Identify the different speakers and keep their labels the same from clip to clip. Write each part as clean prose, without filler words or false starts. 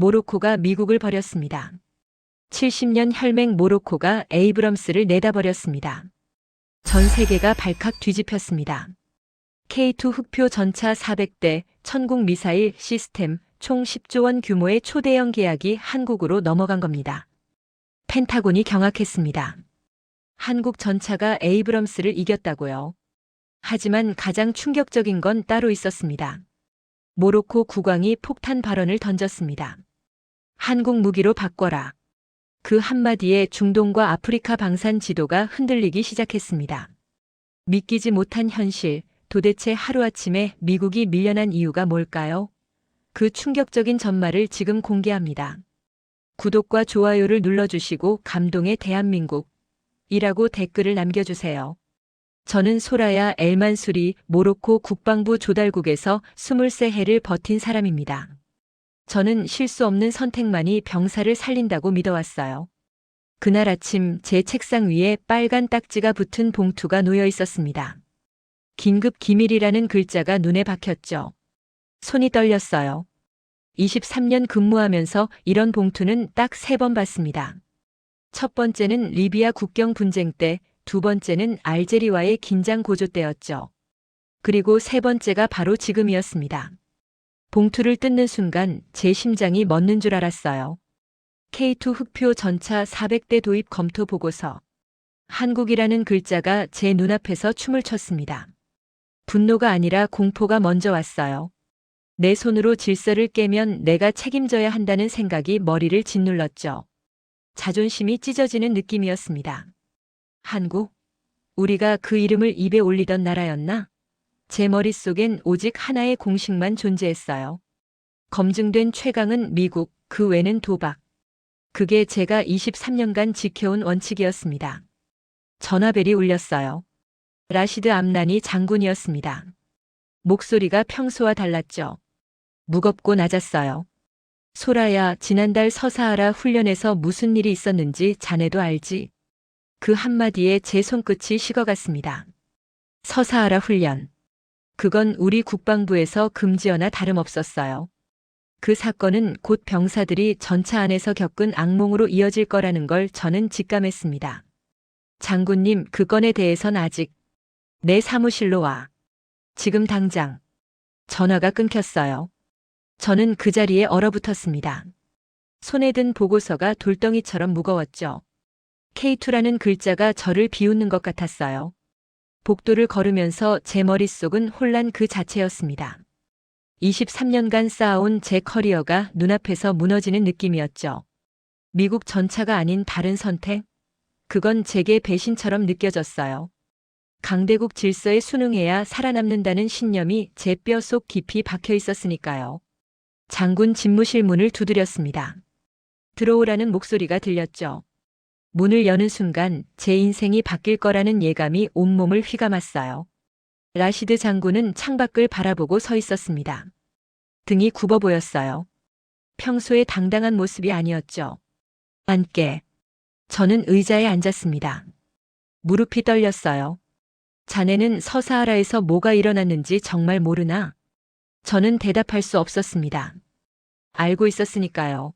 Speaker 1: 모로코가 미국을 버렸습니다. 70년 혈맹 모로코가 에이브럼스를 내다버렸습니다. 전 세계가 발칵 뒤집혔습니다. K2 흑표 전차 400대, 천국 미사일 시스템, 총 10조 원 규모의 초대형 계약이 한국으로 넘어간 겁니다. 펜타곤이 경악했습니다. 한국 전차가 에이브럼스를 이겼다고요. 하지만 가장 충격적인 건 따로 있었습니다. 모로코 국왕이 폭탄 발언을 던졌습니다. 한국 무기로 바꿔라. 그 한마디에 중동과 아프리카 방산 지도가 흔들리기 시작했습니다. 믿기지 못한 현실, 도대체 하루아침에 미국이 밀려난 이유가 뭘까요? 그 충격적인 전말을 지금 공개합니다. 구독과 좋아요를 눌러주시고 감동의 대한민국이라고 댓글을 남겨주세요. 저는 소라야 엘만수리 모로코 국방부 조달국에서 23해를 버틴 사람입니다. 저는 실수 없는 선택만이 병사를 살린다고 믿어왔어요. 그날 아침 제 책상 위에 빨간 딱지가 붙은 봉투가 놓여 있었습니다. 긴급 기밀이라는 글자가 눈에 박혔죠. 손이 떨렸어요. 23년 근무하면서 이런 봉투는 딱 3번 봤습니다. 첫 번째는 리비아 국경 분쟁 때, 두 번째는 알제리와의 긴장 고조 때였죠. 그리고 세 번째가 바로 지금이었습니다. 봉투를 뜯는 순간 제 심장이 멎는 줄 알았어요. K2 흑표 전차 400대 도입 검토 보고서. 한국이라는 글자가 제 눈앞에서 춤을 췄습니다. 분노가 아니라 공포가 먼저 왔어요. 내 손으로 질서를 깨면 내가 책임져야 한다는 생각이 머리를 짓눌렀죠. 자존심이 찢어지는 느낌이었습니다. 한국? 우리가 그 이름을 입에 올리던 나라였나? 제 머릿속엔 오직 하나의 공식만 존재했어요. 검증된 최강은 미국, 그 외는 도박. 그게 제가 23년간 지켜온 원칙이었습니다. 전화벨이 울렸어요. 라시드 암란이 장군이었습니다. 목소리가 평소와 달랐죠. 무겁고 낮았어요. 소라야, 지난달 서사하라 훈련에서 무슨 일이 있었는지 자네도 알지? 그 한마디에 제 손끝이 식어갔습니다. 서사하라 훈련. 그건 우리 국방부에서 금지어나 다름없었어요. 그 사건은 곧 병사들이 전차 안에서 겪은 악몽으로 이어질 거라는 걸 저는 직감했습니다. 장군님, 그 건에 대해선 아직 내 사무실로 와. 지금 당장. 전화가 끊겼어요. 저는 그 자리에 얼어붙었습니다. 손에 든 보고서가 돌덩이처럼 무거웠죠. K2라는 글자가 저를 비웃는 것 같았어요. 복도를 걸으면서 제 머릿속은 혼란 그 자체였습니다. 23년간 쌓아온 제 커리어가 눈앞에서 무너지는 느낌이었죠. 미국 전차가 아닌 다른 선택? 그건 제게 배신처럼 느껴졌어요. 강대국 질서에 순응해야 살아남는다는 신념이 제 뼈 속 깊이 박혀 있었으니까요. 장군 집무실 문을 두드렸습니다. 들어오라는 목소리가 들렸죠. 문을 여는 순간 제 인생이 바뀔 거라는 예감이 온몸을 휘감았어요. 라시드 장군은 창밖을 바라보고 서 있었습니다. 등이 굽어 보였어요. 평소의 당당한 모습이 아니었죠. 앉게. 저는 의자에 앉았습니다. 무릎이 떨렸어요. 자네는 서사하라에서 뭐가 일어났는지 정말 모르나? 저는 대답할 수 없었습니다. 알고 있었으니까요.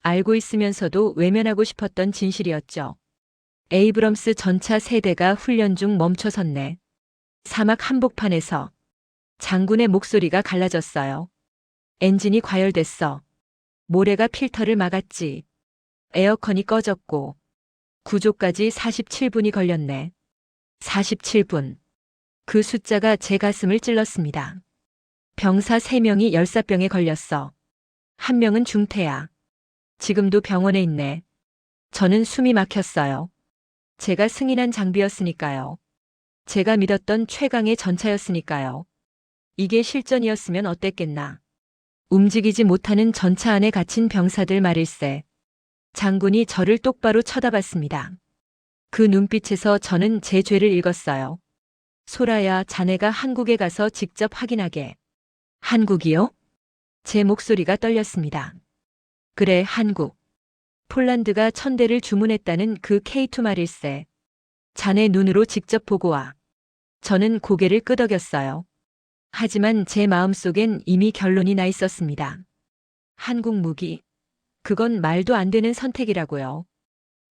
Speaker 1: 알고 있으면서도 외면하고 싶었던 진실이었죠. 에이브럼스 전차 세대가 훈련 중 멈춰섰네. 사막 한복판에서 장군의 목소리가 갈라졌어요. 엔진이 과열됐어. 모래가 필터를 막았지. 에어컨이 꺼졌고 구조까지 47분이 걸렸네. 47분. 그 숫자가 제 가슴을 찔렀습니다. 병사 3명이 열사병에 걸렸어. 1명은 중태야. 지금도 병원에 있네. 저는 숨이 막혔어요. 제가 승인한 장비였으니까요. 제가 믿었던 최강의 전차였으니까요. 이게 실전이었으면 어땠겠나. 움직이지 못하는 전차 안에 갇힌 병사들 말일세. 장군이 저를 똑바로 쳐다봤습니다. 그 눈빛에서 저는 제 죄를 읽었어요. 소라야, 자네가 한국에 가서 직접 확인하게. 한국이요? 제 목소리가 떨렸습니다. 그래, 한국. 폴란드가 1000대를 주문했다는 그 K2 말일세. 자네 눈으로 직접 보고 와. 저는 고개를 끄덕였어요. 하지만 제 마음속엔 이미 결론이 나 있었습니다. 한국 무기. 그건 말도 안 되는 선택이라고요.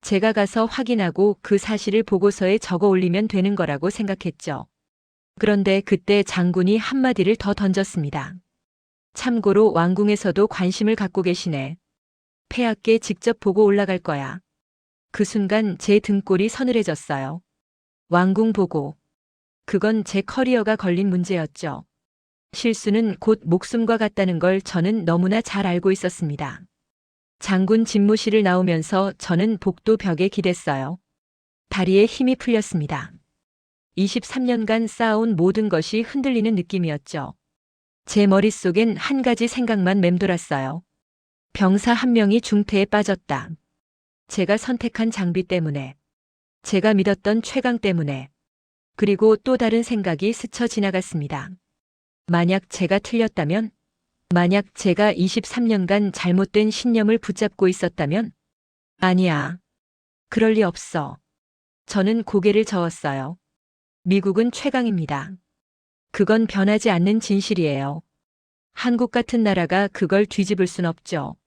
Speaker 1: 제가 가서 확인하고 그 사실을 보고서에 적어 올리면 되는 거라고 생각했죠. 그런데 그때 장군이 한마디를 더 던졌습니다. 참고로 왕궁에서도 관심을 갖고 계시네. 폐하께 직접 보고 올라갈 거야. 그 순간 제 등골이 서늘해졌어요. 왕궁 보고. 그건 제 커리어가 걸린 문제였죠. 실수는 곧 목숨과 같다는 걸 저는 너무나 잘 알고 있었습니다. 장군 집무실을 나오면서 저는 복도 벽에 기댔어요. 다리에 힘이 풀렸습니다. 23년간 쌓아온 모든 것이 흔들리는 느낌이었죠. 제 머릿속엔 한 가지 생각만 맴돌았어요. 병사 한 명이 중태에 빠졌다. 제가 선택한 장비 때문에. 제가 믿었던 최강 때문에. 그리고 또 다른 생각이 스쳐 지나갔습니다. 만약 제가 틀렸다면? 만약 제가 23년간 잘못된 신념을 붙잡고 있었다면? 아니야. 그럴 리 없어. 저는 고개를 저었어요. 미국은 최강입니다. 그건 변하지 않는 진실이에요. 한국 같은 나라가 그걸 뒤집을 순 없죠.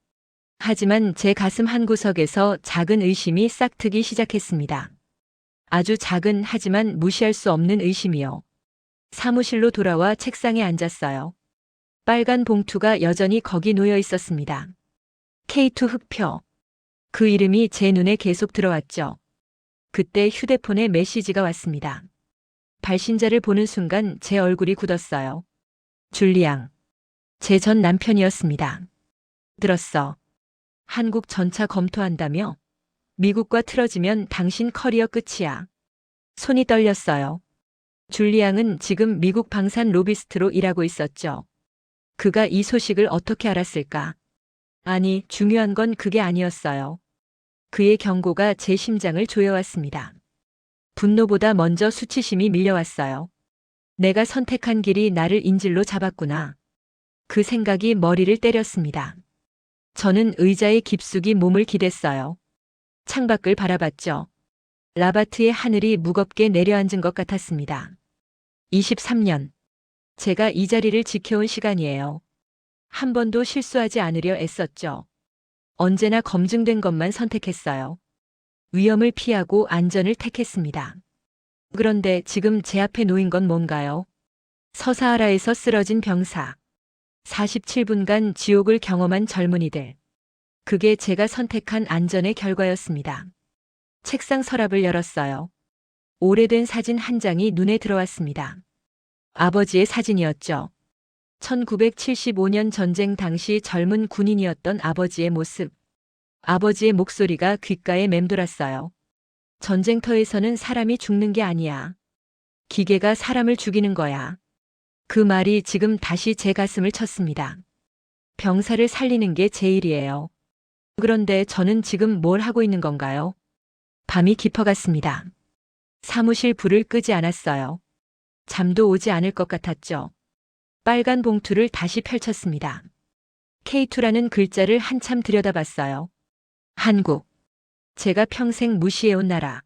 Speaker 1: 하지만 제 가슴 한구석에서 작은 의심이 싹트기 시작했습니다. 아주 작은 하지만 무시할 수 없는 의심이요. 사무실로 돌아와 책상에 앉았어요. 빨간 봉투가 여전히 거기 놓여 있었습니다. K2 흑표. 그 이름이 제 눈에 계속 들어왔죠. 그때 휴대폰에 메시지가 왔습니다. 발신자를 보는 순간 제 얼굴이 굳었어요. 줄리앙. 제 전 남편이었습니다. 들었어. 한국 전차 검토한다며? 미국과 틀어지면 당신 커리어 끝이야. 손이 떨렸어요. 줄리앙은 지금 미국 방산 로비스트로 일하고 있었죠. 그가 이 소식을 어떻게 알았을까? 아니, 중요한 건 그게 아니었어요. 그의 경고가 제 심장을 조여왔습니다. 분노보다 먼저 수치심이 밀려왔어요. 내가 선택한 길이 나를 인질로 잡았구나. 그 생각이 머리를 때렸습니다. 저는 의자에 깊숙이 몸을 기댔어요. 창밖을 바라봤죠. 라바트의 하늘이 무겁게 내려앉은 것 같았습니다. 23년. 제가 이 자리를 지켜온 시간이에요. 한 번도 실수하지 않으려 애썼죠. 언제나 검증된 것만 선택했어요. 위험을 피하고 안전을 택했습니다. 그런데 지금 제 앞에 놓인 건 뭔가요? 서사하라에서 쓰러진 병사. 47분간 지옥을 경험한 젊은이들. 그게 제가 선택한 안전의 결과였습니다. 책상 서랍을 열었어요. 오래된 사진 한 장이 눈에 들어왔습니다. 아버지의 사진이었죠. 1975년 전쟁 당시 젊은 군인이었던 아버지의 모습. 아버지의 목소리가 귓가에 맴돌았어요. 전쟁터에서는 사람이 죽는 게 아니야. 기계가 사람을 죽이는 거야. 그 말이 지금 다시 제 가슴을 쳤습니다. 병사를 살리는 게 제 일이에요. 그런데 저는 지금 뭘 하고 있는 건가요? 밤이 깊어갔습니다. 사무실 불을 끄지 않았어요. 잠도 오지 않을 것 같았죠. 빨간 봉투를 다시 펼쳤습니다. K2라는 글자를 한참 들여다봤어요. 한국. 제가 평생 무시해온 나라.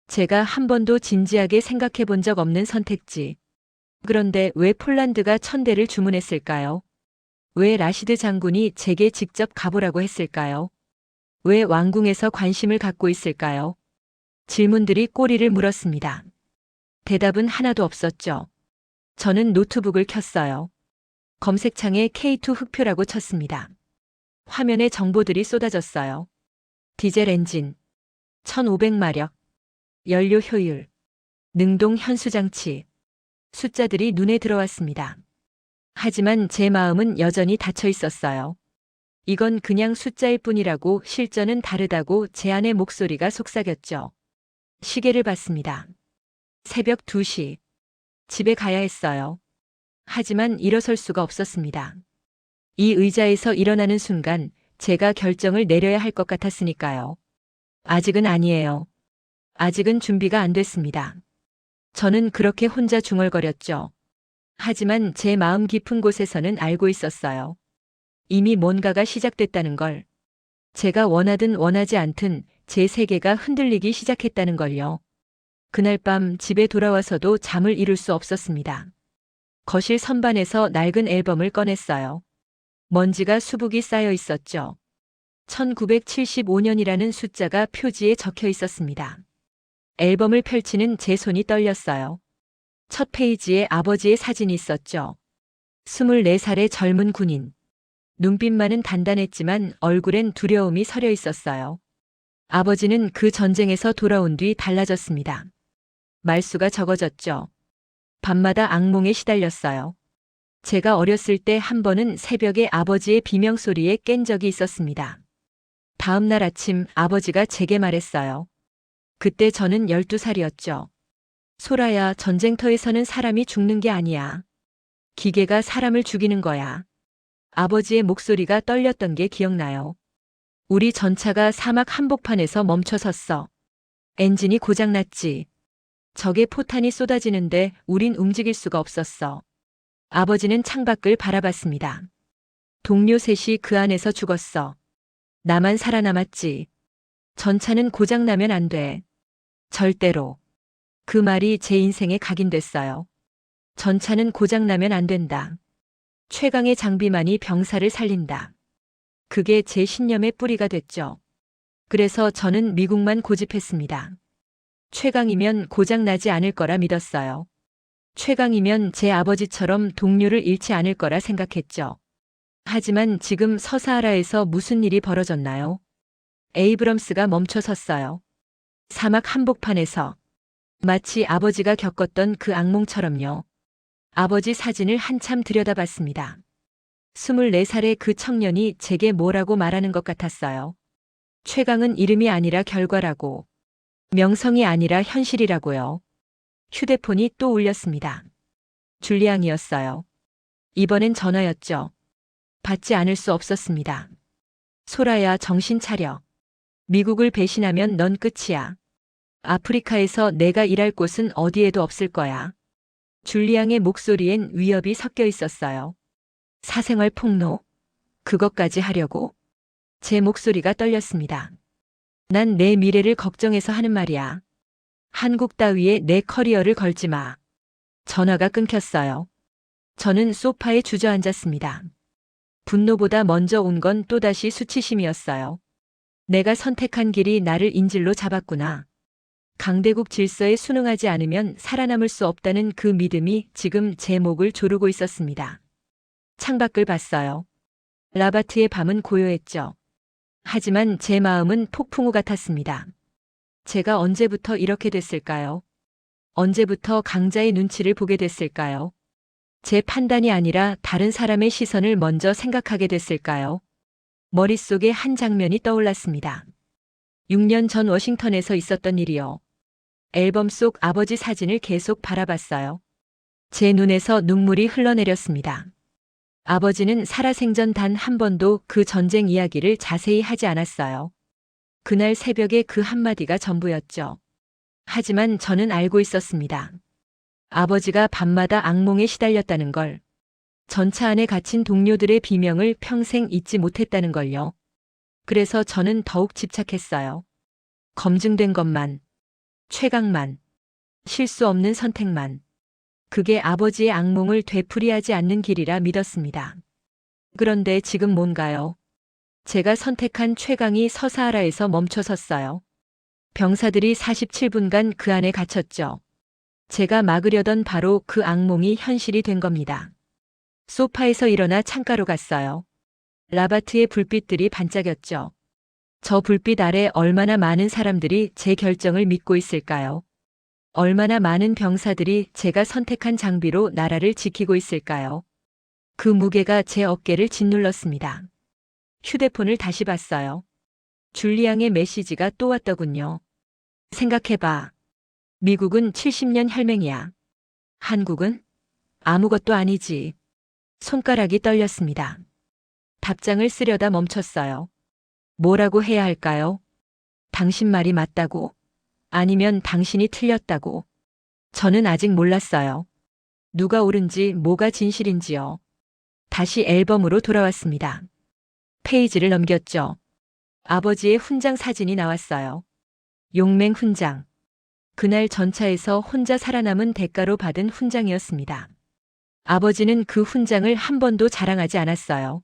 Speaker 1: 제가 한 번도 진지하게 생각해 본 적 없는 선택지. 그런데 왜 폴란드가 천대를 주문했을까요? 왜 라시드 장군이 제게 직접 가보라고 했을까요? 왜 왕궁에서 관심을 갖고 있을까요? 질문들이 꼬리를 물었습니다. 대답은 하나도 없었죠. 저는 노트북을 켰어요. 검색창에 K2 흑표라고 쳤습니다. 화면에 정보들이 쏟아졌어요. 디젤 엔진, 1500마력, 연료 효율, 능동 현수장치. 숫자들이 눈에 들어왔습니다. 하지만 제 마음은 여전히 닫혀 있었어요. 이건 그냥 숫자일 뿐이라고, 실전은 다르다고 제 안의 목소리가 속삭였죠. 시계를 봤습니다. 새벽 2시. 집에 가야 했어요. 하지만 일어설 수가 없었습니다. 이 의자에서 일어나는 순간 제가 결정을 내려야 할 것 같았으니까요. 아직은 아니에요. 아직은 준비가 안 됐습니다. 저는 그렇게 혼자 중얼거렸죠. 하지만 제 마음 깊은 곳에서는 알고 있었어요. 이미 뭔가가 시작됐다는 걸. 제가 원하든 원하지 않든 제 세계가 흔들리기 시작했다는 걸요. 그날 밤 집에 돌아와서도 잠을 이룰 수 없었습니다. 거실 선반에서 낡은 앨범을 꺼냈어요. 먼지가 수북이 쌓여 있었죠. 1975년이라는 숫자가 표지에 적혀 있었습니다. 앨범을 펼치는 제 손이 떨렸어요. 첫 페이지에 아버지의 사진이 있었죠. 24살의 젊은 군인. 눈빛만은 단단했지만 얼굴엔 두려움이 서려 있었어요. 아버지는 그 전쟁에서 돌아온 뒤 달라졌습니다. 말수가 적어졌죠. 밤마다 악몽에 시달렸어요. 제가 어렸을 때 한 번은 새벽에 아버지의 비명소리에 깬 적이 있었습니다. 다음 날 아침 아버지가 제게 말했어요. 그때 저는 12살이었죠. 소라야, 전쟁터에서는 사람이 죽는 게 아니야. 기계가 사람을 죽이는 거야. 아버지의 목소리가 떨렸던 게 기억나요. 우리 전차가 사막 한복판에서 멈춰 섰어. 엔진이 고장났지. 적의 포탄이 쏟아지는데 우린 움직일 수가 없었어. 아버지는 창밖을 바라봤습니다. 동료 셋이 그 안에서 죽었어. 나만 살아남았지. 전차는 고장나면 안 돼. 절대로. 그 말이 제 인생에 각인됐어요. 전차는 고장나면 안 된다. 최강의 장비만이 병사를 살린다. 그게 제 신념의 뿌리가 됐죠. 그래서 저는 미국만 고집했습니다. 최강이면 고장나지 않을 거라 믿었어요. 최강이면 제 아버지처럼 동료를 잃지 않을 거라 생각했죠. 하지만 지금 서사하라에서 무슨 일이 벌어졌나요? 에이브럼스가 멈춰 섰어요. 사막 한복판에서. 마치 아버지가 겪었던 그 악몽처럼요. 아버지 사진을 한참 들여다봤습니다. 24살의 그 청년이 제게 뭐라고 말하는 것 같았어요. 최강은 이름이 아니라 결과라고. 명성이 아니라 현실이라고요. 휴대폰이 또 울렸습니다. 줄리앙이었어요. 이번엔 전화였죠. 받지 않을 수 없었습니다. 소라야, 정신 차려. 미국을 배신하면 넌 끝이야. 아프리카에서 내가 일할 곳은 어디에도 없을 거야. 줄리앙의 목소리엔 위협이 섞여 있었어요. 사생활 폭로. 그것까지 하려고? 제 목소리가 떨렸습니다. 난 내 미래를 걱정해서 하는 말이야. 한국 따위에 내 커리어를 걸지 마. 전화가 끊겼어요. 저는 소파에 주저앉았습니다. 분노보다 먼저 온 건 또다시 수치심이었어요. 내가 선택한 길이 나를 인질로 잡았구나. 강대국 질서에 순응하지 않으면 살아남을 수 없다는 그 믿음이 지금 제 목을 조르고 있었습니다. 창밖을 봤어요. 라바트의 밤은 고요했죠. 하지만 제 마음은 폭풍우 같았습니다. 제가 언제부터 이렇게 됐을까요? 언제부터 강자의 눈치를 보게 됐을까요? 제 판단이 아니라 다른 사람의 시선을 먼저 생각하게 됐을까요? 머릿속에 한 장면이 떠올랐습니다. 6년 전 워싱턴에서 있었던 일이요. 앨범 속 아버지 사진을 계속 바라봤어요. 제 눈에서 눈물이 흘러내렸습니다. 아버지는 살아생전 단 한 번도 그 전쟁 이야기를 자세히 하지 않았어요. 그날 새벽에 그 한마디가 전부였죠. 하지만 저는 알고 있었습니다. 아버지가 밤마다 악몽에 시달렸다는 걸, 전차 안에 갇힌 동료들의 비명을 평생 잊지 못했다는 걸요. 그래서 저는 더욱 집착했어요. 검증된 것만, 최강만, 실수 없는 선택만. 그게 아버지의 악몽을 되풀이하지 않는 길이라 믿었습니다. 그런데 지금 뭔가요? 제가 선택한 최강이 서사하라에서 멈춰 섰어요. 병사들이 47분간 그 안에 갇혔죠. 제가 막으려던 바로 그 악몽이 현실이 된 겁니다. 소파에서 일어나 창가로 갔어요. 라바트의 불빛들이 반짝였죠. 저 불빛 아래 얼마나 많은 사람들이 제 결정을 믿고 있을까요? 얼마나 많은 병사들이 제가 선택한 장비로 나라를 지키고 있을까요? 그 무게가 제 어깨를 짓눌렀습니다. 휴대폰을 다시 봤어요. 줄리앙의 메시지가 또 왔더군요. 생각해봐. 미국은 70년 혈맹이야. 한국은? 아무것도 아니지. 손가락이 떨렸습니다. 답장을 쓰려다 멈췄어요. 뭐라고 해야 할까요? 당신 말이 맞다고? 아니면 당신이 틀렸다고? 저는 아직 몰랐어요. 누가 옳은지 뭐가 진실인지요. 다시 앨범으로 돌아왔습니다. 페이지를 넘겼죠. 아버지의 훈장 사진이 나왔어요. 용맹 훈장. 그날 전차에서 혼자 살아남은 대가로 받은 훈장이었습니다. 아버지는 그 훈장을 한 번도 자랑하지 않았어요.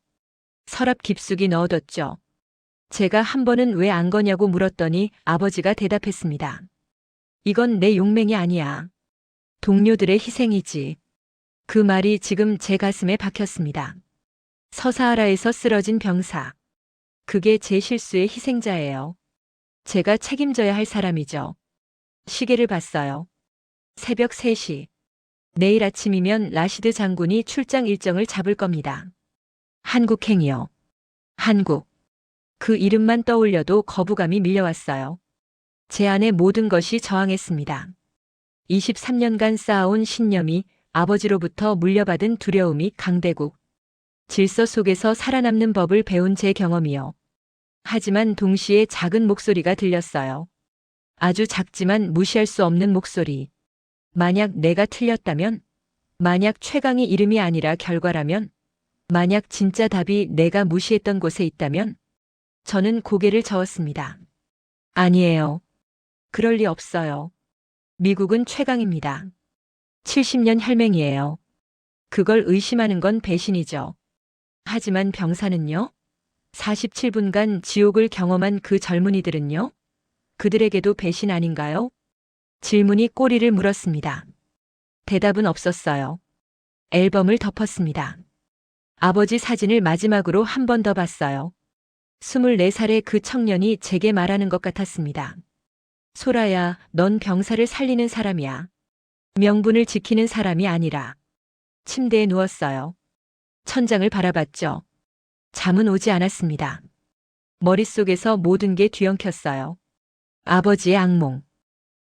Speaker 1: 서랍 깊숙이 넣어뒀죠. 제가 한 번은 왜 안 거냐고 물었더니 아버지가 대답했습니다. 이건 내 용맹이 아니야. 동료들의 희생이지. 그 말이 지금 제 가슴에 박혔습니다. 서사하라에서 쓰러진 병사. 그게 제 실수의 희생자예요. 제가 책임져야 할 사람이죠. 시계를 봤어요. 새벽 3시. 내일 아침이면 라시드 장군이 출장 일정을 잡을 겁니다. 한국행이요. 한국. 그 이름만 떠올려도 거부감이 밀려왔어요. 제 안의 모든 것이 저항했습니다. 23년간 쌓아온 신념이, 아버지로부터 물려받은 두려움이, 강대국. 질서 속에서 살아남는 법을 배운 제 경험이요. 하지만 동시에 작은 목소리가 들렸어요. 아주 작지만 무시할 수 없는 목소리. 만약 내가 틀렸다면? 만약 최강의 이름이 아니라 결과라면? 만약 진짜 답이 내가 무시했던 곳에 있다면? 저는 고개를 저었습니다. 아니에요. 그럴 리 없어요. 미국은 최강입니다. 70년 혈맹이에요. 그걸 의심하는 건 배신이죠. 하지만 병사는요? 47분간 지옥을 경험한 그 젊은이들은요? 그들에게도 배신 아닌가요? 질문이 꼬리를 물었습니다. 대답은 없었어요. 앨범을 덮었습니다. 아버지 사진을 마지막으로 한 번 더 봤어요. 24살의 그 청년이 제게 말하는 것 같았습니다. 소라야, 넌 병사를 살리는 사람이야. 명분을 지키는 사람이 아니라. 침대에 누웠어요. 천장을 바라봤죠. 잠은 오지 않았습니다. 머릿속에서 모든 게 뒤엉켰어요. 아버지의 악몽,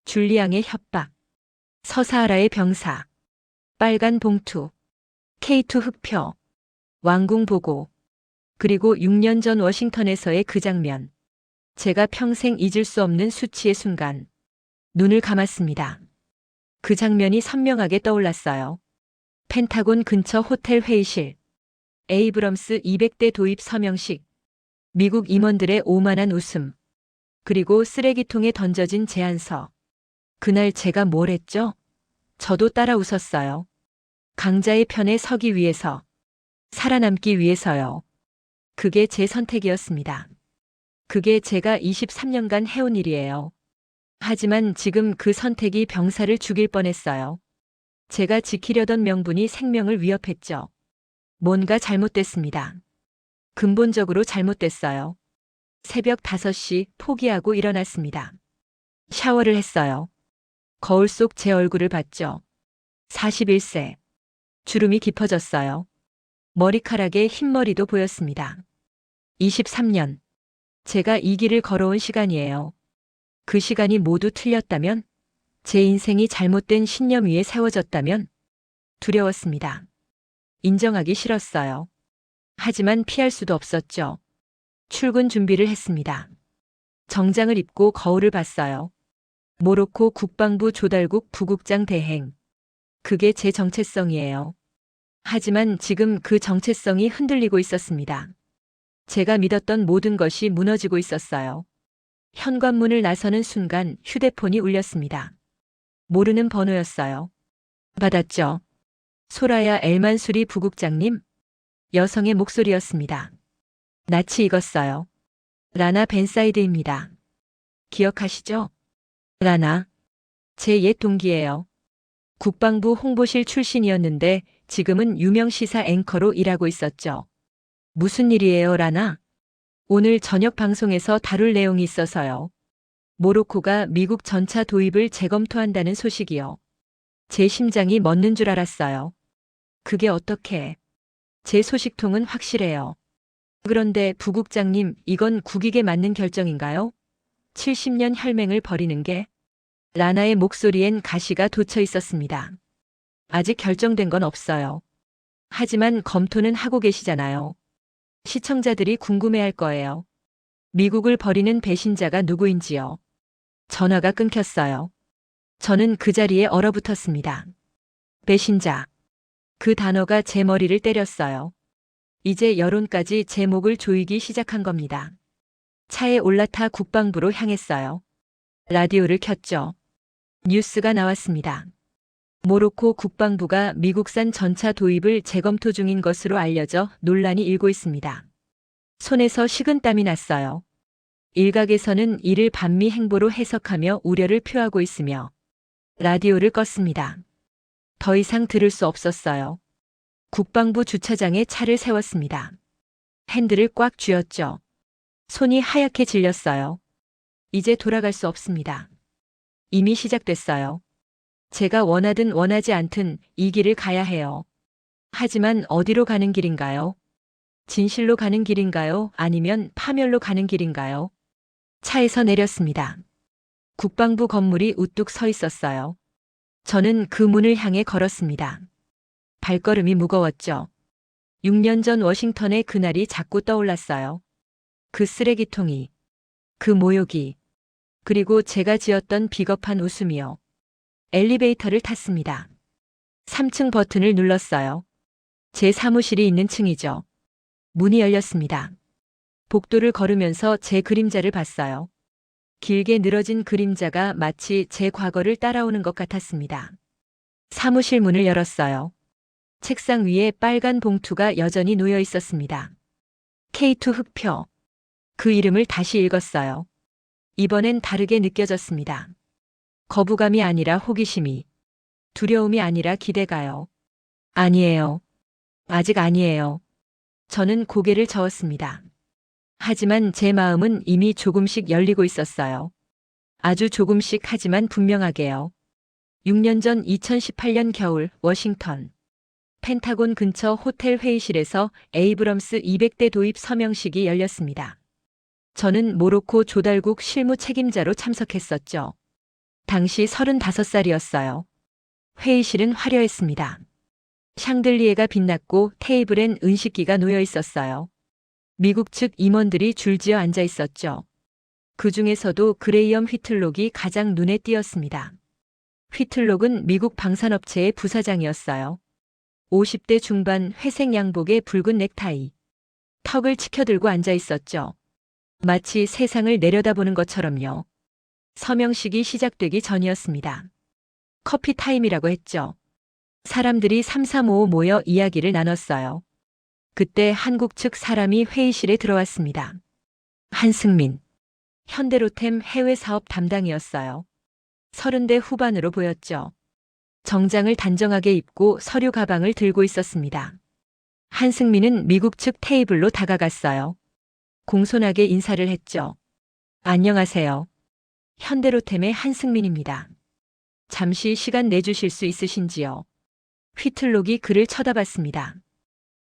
Speaker 1: 줄리앙의 협박, 서사하라의 병사, 빨간 봉투, K2 흑표, 왕궁 보고, 그리고 6년 전 워싱턴에서의 그 장면. 제가 평생 잊을 수 없는 수치의 순간. 눈을 감았습니다. 그 장면이 선명하게 떠올랐어요. 펜타곤 근처 호텔 회의실. 에이브럼스 200대 도입 서명식. 미국 임원들의 오만한 웃음. 그리고 쓰레기통에 던져진 제안서. 그날 제가 뭘 했죠? 저도 따라 웃었어요. 강자의 편에 서기 위해서. 살아남기 위해서요. 그게 제 선택이었습니다. 그게 제가 23년간 해온 일이에요. 하지만 지금 그 선택이 병사를 죽일 뻔했어요. 제가 지키려던 명분이 생명을 위협했죠. 뭔가 잘못됐습니다. 근본적으로 잘못됐어요. 새벽 5시 포기하고 일어났습니다. 샤워를 했어요. 거울 속 제 얼굴을 봤죠. 41세. 주름이 깊어졌어요. 머리카락에 흰머리도 보였습니다. 23년. 제가 이 길을 걸어온 시간이에요. 그 시간이 모두 틀렸다면? 제 인생이 잘못된 신념 위에 세워졌다면? 두려웠습니다. 인정하기 싫었어요. 하지만 피할 수도 없었죠. 출근 준비를 했습니다. 정장을 입고 거울을 봤어요. 모로코 국방부 조달국 부국장 대행. 그게 제 정체성이에요. 하지만 지금 그 정체성이 흔들리고 있었습니다. 제가 믿었던 모든 것이 무너지고 있었어요. 현관문을 나서는 순간 휴대폰이 울렸습니다. 모르는 번호였어요. 받았죠. 소라야 엘만수리 부국장님? 여성의 목소리였습니다. 낯이 익었어요. 라나 벤사이드입니다. 기억하시죠? 라나. 제 옛 동기예요. 국방부 홍보실 출신이었는데 지금은 유명 시사 앵커로 일하고 있었죠. 무슨 일이에요, 라나? 오늘 저녁 방송에서 다룰 내용이 있어서요. 모로코가 미국 전차 도입을 재검토한다는 소식이요. 제 심장이 멎는 줄 알았어요. 그게 어떻게? 제 소식통은 확실해요. 그런데 부국장님, 이건 국익에 맞는 결정인가요? 70년 혈맹을 버리는 게? 라나의 목소리엔 가시가 돋쳐 있었습니다. 아직 결정된 건 없어요. 하지만 검토는 하고 계시잖아요. 시청자들이 궁금해할 거예요. 미국을 버리는 배신자가 누구인지요. 전화가 끊겼어요. 저는 그 자리에 얼어붙었습니다. 배신자. 그 단어가 제 머리를 때렸어요. 이제 여론까지 제 목을 조이기 시작한 겁니다. 차에 올라타 국방부로 향했어요. 라디오를 켰죠. 뉴스가 나왔습니다. 모로코 국방부가 미국산 전차 도입을 재검토 중인 것으로 알려져 논란이 일고 있습니다. 손에서 식은땀이 났어요. 일각에서는 이를 반미 행보로 해석하며 우려를 표하고 있으며 라디오를 껐습니다. 더 이상 들을 수 없었어요. 국방부 주차장에 차를 세웠습니다. 핸들을 꽉 쥐었죠. 손이 하얗게 질렸어요. 이제 돌아갈 수 없습니다. 이미 시작됐어요. 제가 원하든 원하지 않든 이 길을 가야 해요. 하지만 어디로 가는 길인가요? 진실로 가는 길인가요? 아니면 파멸로 가는 길인가요? 차에서 내렸습니다. 국방부 건물이 우뚝 서 있었어요. 저는 그 문을 향해 걸었습니다. 발걸음이 무거웠죠. 6년 전 워싱턴의 그날이 자꾸 떠올랐어요. 그 쓰레기통이, 그 모욕이, 그리고 제가 지었던 비겁한 웃음이요. 엘리베이터를 탔습니다. 3층 버튼을 눌렀어요. 제 사무실이 있는 층이죠. 문이 열렸습니다. 복도를 걸으면서 제 그림자를 봤어요. 길게 늘어진 그림자가 마치 제 과거를 따라오는 것 같았습니다. 사무실 문을 열었어요. 책상 위에 빨간 봉투가 여전히 놓여 있었습니다. K2 흑표. 그 이름을 다시 읽었어요. 이번엔 다르게 느껴졌습니다. 거부감이 아니라 호기심이, 두려움이 아니라 기대가요. 아니에요. 아직 아니에요. 저는 고개를 저었습니다. 하지만 제 마음은 이미 조금씩 열리고 있었어요. 아주 조금씩 하지만 분명하게요. 6년 전 2018년 겨울 워싱턴. 펜타곤 근처 호텔 회의실에서 에이브럼스 200대 도입 서명식이 열렸습니다. 저는 모로코 조달국 실무 책임자로 참석했었죠. 당시 35살이었어요. 회의실은 화려했습니다. 샹들리에가 빛났고 테이블엔 은식기가 놓여 있었어요. 미국 측 임원들이 줄지어 앉아 있었죠. 그 중에서도 그레이엄 휘틀록이 가장 눈에 띄었습니다. 휘틀록은 미국 방산업체의 부사장이었어요. 50대 중반 회색 양복에 붉은 넥타이. 턱을 치켜들고 앉아 있었죠. 마치 세상을 내려다보는 것처럼요. 서명식이 시작되기 전이었습니다. 커피 타임이라고 했죠. 사람들이 삼삼오오 모여 이야기를 나눴어요. 그때 한국 측 사람이 회의실에 들어왔습니다. 한승민. 현대로템 해외 사업 담당이었어요. 30대 후반으로 보였죠. 정장을 단정하게 입고 서류 가방을 들고 있었습니다. 한승민은 미국 측 테이블로 다가갔어요. 공손하게 인사를 했죠. 안녕하세요. 현대로템의 한승민입니다. 잠시 시간 내주실 수 있으신지요? 휘틀록이 그를 쳐다봤습니다.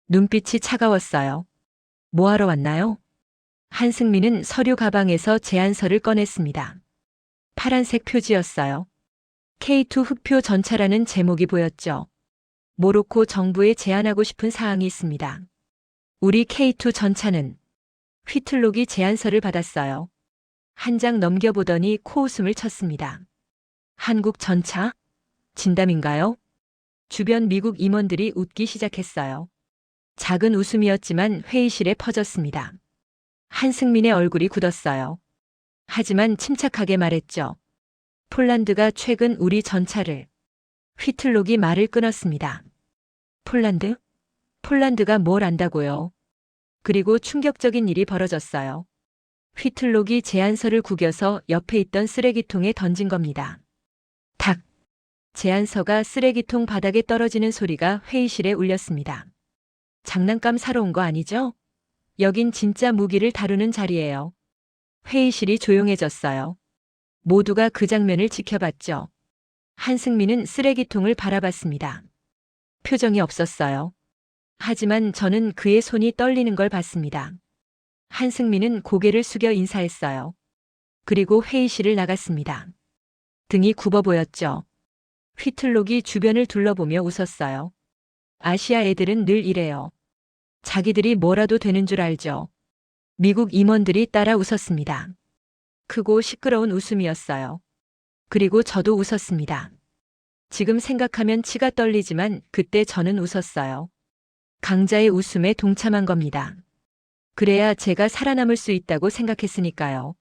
Speaker 1: 눈빛이 차가웠어요. 뭐하러 왔나요? 한승민은 서류 가방에서 제안서를 꺼냈습니다. 파란색 표지였어요. K2 흑표 전차라는 제목이 보였죠. 모로코 정부에 제안하고 싶은 사항이 있습니다. 우리 K2 전차는 휘틀록이 제안서를 받았어요. 한 장 넘겨보더니 코웃음을 쳤습니다. 한국 전차? 진담인가요? 주변 미국 임원들이 웃기 시작했어요. 작은 웃음이었지만 회의실에 퍼졌습니다. 한승민의 얼굴이 굳었어요. 하지만 침착하게 말했죠. 폴란드가 최근 우리 전차를. 휘틀록이 말을 끊었습니다. 폴란드? 폴란드가 뭘 안다고요? 그리고 충격적인 일이 벌어졌어요. 휘틀록이 제안서를 구겨서 옆에 있던 쓰레기통에 던진 겁니다. 탁! 제안서가 쓰레기통 바닥에 떨어지는 소리가 회의실에 울렸습니다. 장난감 사러 온 거 아니죠? 여긴 진짜 무기를 다루는 자리예요. 회의실이 조용해졌어요. 모두가 그 장면을 지켜봤죠. 한승민은 쓰레기통을 바라봤습니다. 표정이 없었어요. 하지만 저는 그의 손이 떨리는 걸 봤습니다. 한승민은 고개를 숙여 인사했어요. 그리고 회의실을 나갔습니다. 등이 굽어 보였죠. 휘틀록이 주변을 둘러보며 웃었어요. 아시아 애들은 늘 이래요. 자기들이 뭐라도 되는 줄 알죠. 미국 임원들이 따라 웃었습니다. 크고 시끄러운 웃음이었어요. 그리고 저도 웃었습니다. 지금 생각하면 치가 떨리지만 그때 저는 웃었어요. 강자의 웃음에 동참한 겁니다. 그래야 제가 살아남을 수 있다고 생각했으니까요.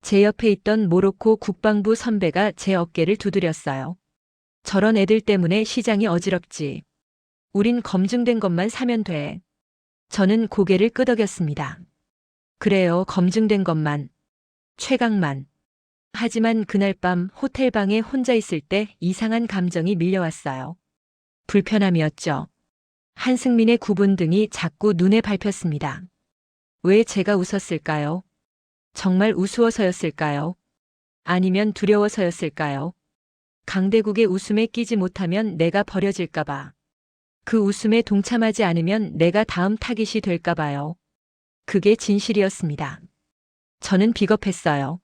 Speaker 1: 제 옆에 있던 모로코 국방부 선배가 제 어깨를 두드렸어요. 저런 애들 때문에 시장이 어지럽지. 우린 검증된 것만 사면 돼. 저는 고개를 끄덕였습니다. 그래요, 검증된 것만. 최강만. 하지만 그날 밤 호텔 방에 혼자 있을 때 이상한 감정이 밀려왔어요. 불편함이었죠. 한승민의 구분 등이 자꾸 눈에 밟혔습니다. 왜 제가 웃었을까요? 정말 우스워서였을까요? 아니면 두려워서였을까요? 강대국의 웃음에 끼지 못하면 내가 버려질까봐. 그 웃음에 동참하지 않으면 내가 다음 타깃이 될까봐요. 그게 진실이었습니다. 저는 비겁했어요.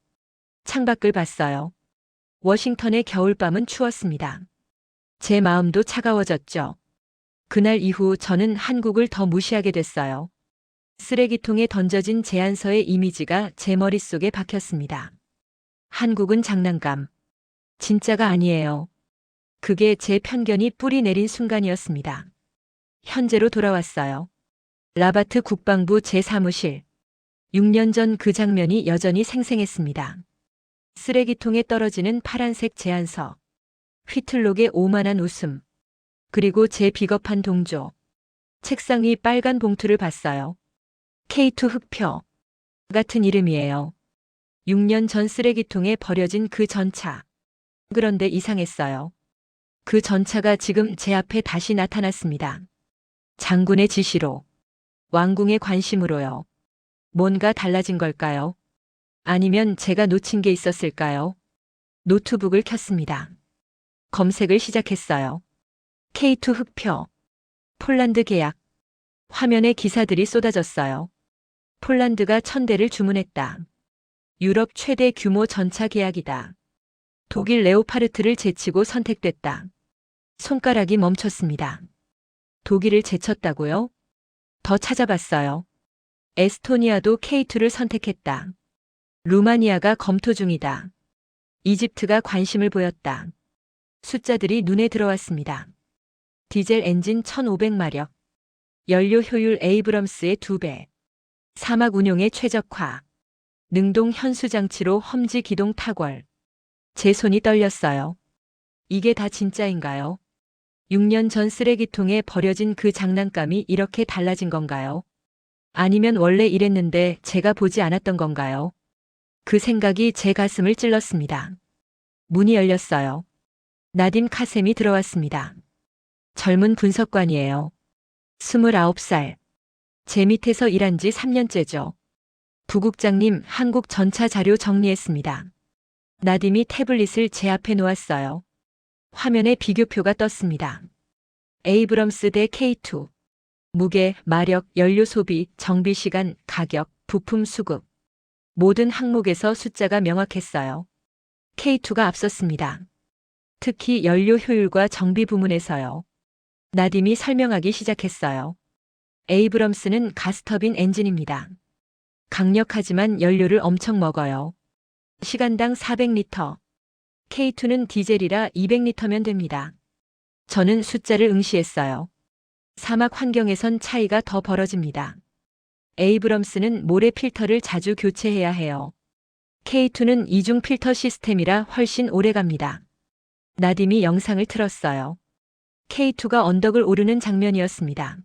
Speaker 1: 창밖을 봤어요. 워싱턴의 겨울밤은 추웠습니다. 제 마음도 차가워졌죠. 그날 이후 저는 한국을 더 무시하게 됐어요. 쓰레기통에 던져진 제안서의 이미지가 제 머릿속에 박혔습니다. 한국은 장난감. 진짜가 아니에요. 그게 제 편견이 뿌리 내린 순간이었습니다. 현재로 돌아왔어요. 라바트 국방부 제 사무실. 6년 전 그 장면이 여전히 생생했습니다. 쓰레기통에 떨어지는 파란색 제안서. 휘틀록의 오만한 웃음. 그리고 제 비겁한 동조. 책상 위 빨간 봉투를 봤어요. K2 흑표. 같은 이름이에요. 6년 전 쓰레기통에 버려진 그 전차. 그런데 이상했어요. 그 전차가 지금 제 앞에 다시 나타났습니다. 장군의 지시로. 왕궁의 관심으로요. 뭔가 달라진 걸까요? 아니면 제가 놓친 게 있었을까요? 노트북을 켰습니다. 검색을 시작했어요. K2 흑표. 폴란드 계약. 화면에 기사들이 쏟아졌어요. 폴란드가 1000대를 주문했다. 유럽 최대 규모 전차 계약이다. 독일 레오파르트를 제치고 선택됐다. 손가락이 멈췄습니다. 독일을 제쳤다고요? 더 찾아봤어요. 에스토니아도 K2를 선택했다. 루마니아가 검토 중이다. 이집트가 관심을 보였다. 숫자들이 눈에 들어왔습니다. 디젤 엔진 1500마력. 연료 효율 에이브럼스의 2배. 사막 운용의 최적화. 능동 현수 장치로 험지 기동 타궐. 제 손이 떨렸어요. 이게 다 진짜인가요? 6년 전 쓰레기통에 버려진 그 장난감이 이렇게 달라진 건가요? 아니면 원래 이랬는데 제가 보지 않았던 건가요? 그 생각이 제 가슴을 찔렀습니다. 문이 열렸어요. 나딘 카셈이 들어왔습니다. 젊은 분석관이에요. 29살. 제 밑에서 일한 지 3년째죠. 부국장님, 한국 전차 자료 정리했습니다. 나딤이 태블릿을 제 앞에 놓았어요. 화면에 비교표가 떴습니다. 에이브럼스 대 K2. 무게, 마력, 연료 소비, 정비 시간, 가격, 부품 수급. 모든 항목에서 숫자가 명확했어요. K2가 앞섰습니다. 특히 연료 효율과 정비 부문에서요. 나딤이 설명하기 시작했어요. 에이브럼스는 가스터빈 엔진입니다. 강력하지만 연료를 엄청 먹어요. 시간당 400리터. K2는 디젤이라 200리터면 됩니다. 저는 숫자를 응시했어요. 사막 환경에선 차이가 더 벌어집니다. 에이브럼스는 모래 필터를 자주 교체해야 해요. K2는 이중 필터 시스템이라 훨씬 오래 갑니다. 나딤이 영상을 틀었어요. K2가 언덕을 오르는 장면이었습니다.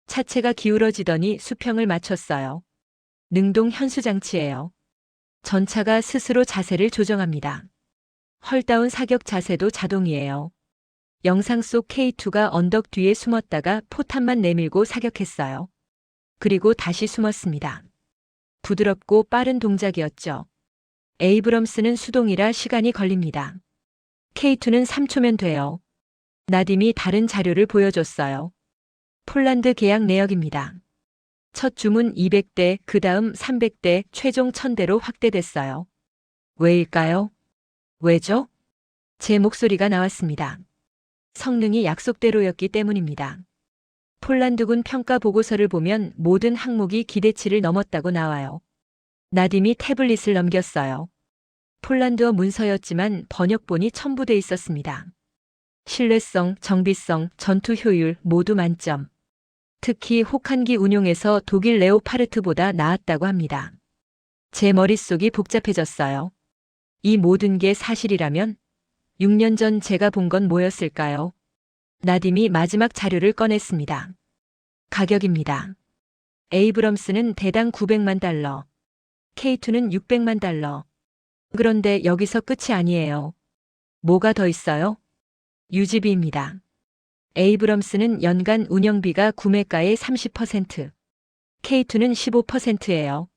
Speaker 1: 차체가 기울어지더니 수평을 맞췄어요. 능동 현수장치예요. 전차가 스스로 자세를 조정합니다. 헐다운 사격 자세도 자동이에요. 영상 속 K2가 언덕 뒤에 숨었다가 포탄만 내밀고 사격했어요. 그리고 다시 숨었습니다. 부드럽고 빠른 동작이었죠. 에이브럼스는 수동이라 시간이 걸립니다. K2는 3초면 돼요. 나딤이 다른 자료를 보여줬어요. 폴란드 계약 내역입니다. 첫 주문 200대, 그 다음 300대, 최종 1000대로 확대됐어요. 왜일까요? 왜죠? 제 목소리가 나왔습니다. 성능이 약속대로였기 때문입니다. 폴란드군 평가 보고서를 보면 모든 항목이 기대치를 넘었다고 나와요. 나딤이 태블릿을 넘겼어요. 폴란드어 문서였지만 번역본이 첨부돼 있었습니다. 신뢰성, 정비성, 전투 효율 모두 만점. 특히 혹한기 운용에서 독일 레오파르트보다 나았다고 합니다. 제 머릿속이 복잡해졌어요. 이 모든 게 사실이라면 6년 전 제가 본 건 뭐였을까요? 나딤이 마지막 자료를 꺼냈습니다. 가격입니다. 에이브럼스는 대당 $900만. K2는 600만 달러. 그런데 여기서 끝이 아니에요. 뭐가 더 있어요? 유지비입니다. 에이브럼스는 연간 운영비가 구매가의 30%, K2는 15%예요.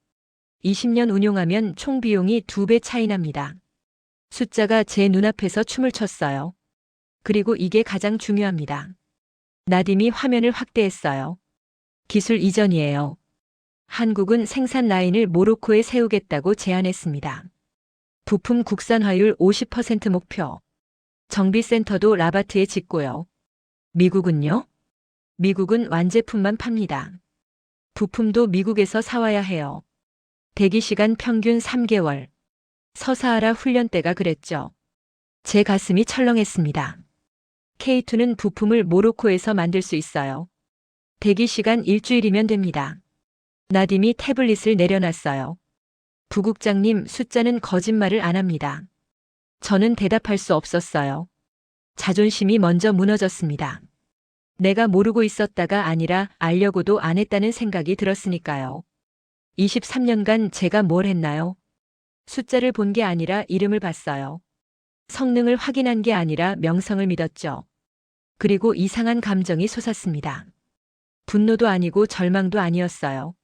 Speaker 1: 20년 운용하면 총 비용이 2배 차이 납니다. 숫자가 제 눈앞에서 춤을 췄어요. 그리고 이게 가장 중요합니다. 나딤이 화면을 확대했어요. 기술 이전이에요. 한국은 생산 라인을 모로코에 세우겠다고 제안했습니다. 부품 국산화율 50% 목표. 정비센터도 라바트에 짓고요. 미국은요? 미국은 완제품만 팝니다. 부품도 미국에서 사와야 해요. 대기시간 평균 3개월. 서사하라 훈련 때가 그랬죠. 제 가슴이 철렁했습니다. K2는 부품을 모로코에서 만들 수 있어요. 대기시간 일주일이면 됩니다. 나딤이 태블릿을 내려놨어요. 부국장님, 숫자는 거짓말을 안 합니다. 저는 대답할 수 없었어요. 자존심이 먼저 무너졌습니다. 내가 모르고 있었다가 아니라 알려고도 안 했다는 생각이 들었으니까요. 23년간 제가 뭘 했나요? 숫자를 본 게 아니라 이름을 봤어요. 성능을 확인한 게 아니라 명성을 믿었죠. 그리고 이상한 감정이 솟았습니다. 분노도 아니고 절망도 아니었어요.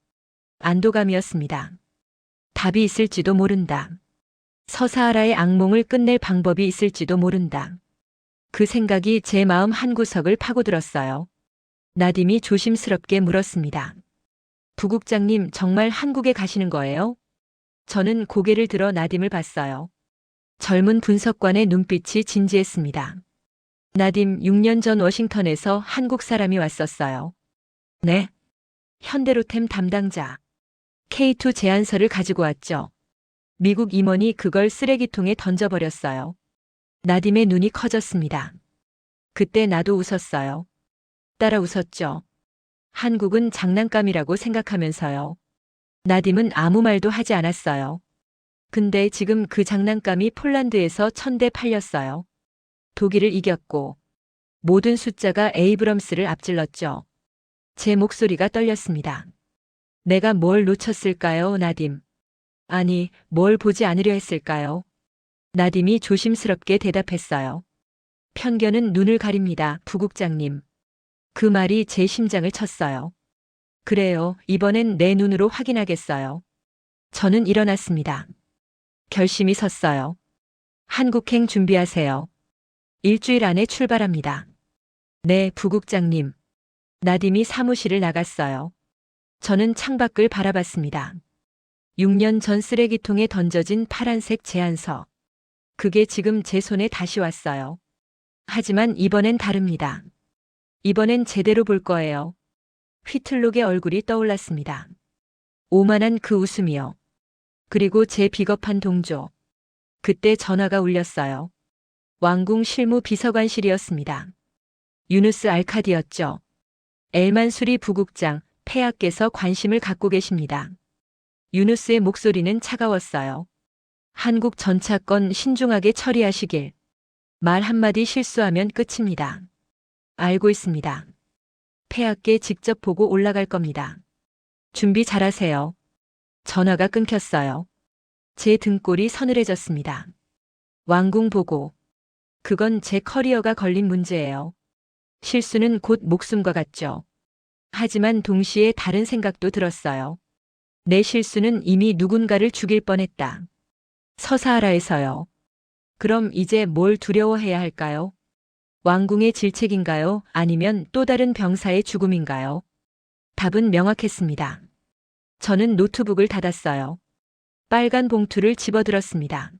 Speaker 1: 안도감이었습니다. 답이 있을지도 모른다. 서사하라의 악몽을 끝낼 방법이 있을지도 모른다. 그 생각이 제 마음 한구석을 파고들었어요. 나딤이 조심스럽게 물었습니다. 부국장님, 정말 한국에 가시는 거예요? 저는 고개를 들어 나딤을 봤어요. 젊은 분석관의 눈빛이 진지했습니다. 나딤, 6년 전 워싱턴에서 한국 사람이 왔었어요. 네. 현대로템 담당자. K2 제안서를 가지고 왔죠. 미국 임원이 그걸 쓰레기통에 던져버렸어요. 나딤의 눈이 커졌습니다. 그때 나도 웃었어요. 따라 웃었죠. 한국은 장난감이라고 생각하면서요. 나딤은 아무 말도 하지 않았어요. 근데 지금 그 장난감이 폴란드에서 1000대 팔렸어요. 독일을 이겼고 모든 숫자가 에이브럼스를 앞질렀죠. 제 목소리가 떨렸습니다. 내가 뭘 놓쳤을까요, 나딤? 아니, 뭘 보지 않으려 했을까요? 나딤이 조심스럽게 대답했어요. 편견은 눈을 가립니다, 부국장님. 그 말이 제 심장을 쳤어요. 그래요, 이번엔 내 눈으로 확인하겠어요. 저는 일어났습니다. 결심이 섰어요. 한국행 준비하세요. 일주일 안에 출발합니다. 네, 부국장님. 나딤이 사무실을 나갔어요. 저는 창밖을 바라봤습니다. 6년 전 쓰레기통에 던져진 파란색 제안서. 그게 지금 제 손에 다시 왔어요. 하지만 이번엔 다릅니다. 이번엔 제대로 볼 거예요. 휘틀록의 얼굴이 떠올랐습니다. 오만한 그 웃음이요. 그리고 제 비겁한 동조. 그때 전화가 울렸어요. 왕궁 실무 비서관실이었습니다. 유누스 알카디였죠. 엘만수리 부국장, 폐하께서 관심을 갖고 계십니다. 유누스의 목소리는 차가웠어요. 한국 전차건 신중하게 처리하시길. 말 한마디 실수하면 끝입니다. 알고 있습니다. 폐하께 직접 보고 올라갈 겁니다. 준비 잘하세요. 전화가 끊겼어요. 제 등골이 서늘해졌습니다. 왕궁 보고. 그건 제 커리어가 걸린 문제예요. 실수는 곧 목숨과 같죠. 하지만 동시에 다른 생각도 들었어요. 내 실수는 이미 누군가를 죽일 뻔했다. 서사하라에서요. 그럼 이제 뭘 두려워해야 할까요? 왕궁의 질책인가요? 아니면 또 다른 병사의 죽음인가요? 답은 명확했습니다. 저는 노트북을 닫았어요. 빨간 봉투를 집어들었습니다.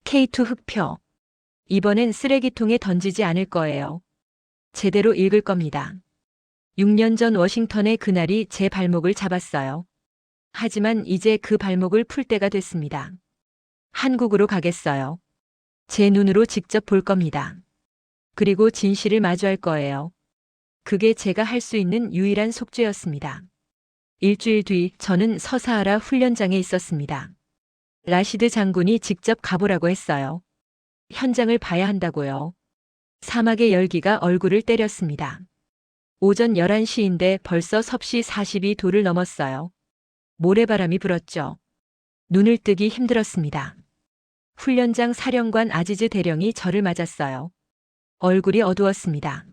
Speaker 1: K2 흑표. 이번엔 쓰레기통에 던지지 않을 거예요. 제대로 읽을 겁니다. 6년 전 워싱턴의 그날이 제 발목을 잡았어요. 하지만 이제 그 발목을 풀 때가 됐습니다. 한국으로 가겠어요. 제 눈으로 직접 볼 겁니다. 그리고 진실을 마주할 거예요. 그게 제가 할 수 있는 유일한 속죄였습니다. 일주일 뒤 저는 서사하라 훈련장에 있었습니다. 라시드 장군이 직접 가보라고 했어요. 현장을 봐야 한다고요. 사막의 열기가 얼굴을 때렸습니다. 오전 11시인데 벌써 섭씨 42도를 넘었어요. 모래바람이 불었죠. 눈을 뜨기 힘들었습니다. 훈련장 사령관 아지즈 대령이 저를 맞았어요. 얼굴이 어두웠습니다.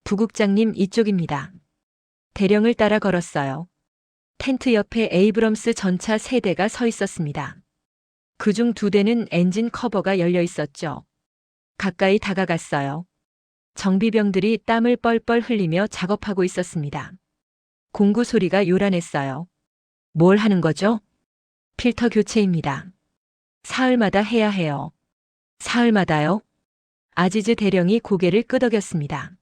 Speaker 1: 부국장님, 이쪽입니다. 대령을 따라 걸었어요. 텐트 옆에 에이브럼스 전차 3대가 서 있었습니다. 그중 2대는 엔진 커버가 열려 있었죠. 가까이 다가갔어요. 정비병들이 땀을 뻘뻘 흘리며 작업하고 있었습니다. 공구 소리가 요란했어요. 뭘 하는 거죠? 필터 교체입니다. 사흘마다 해야 해요. 사흘마다요? 아지즈 대령이 고개를 끄덕였습니다.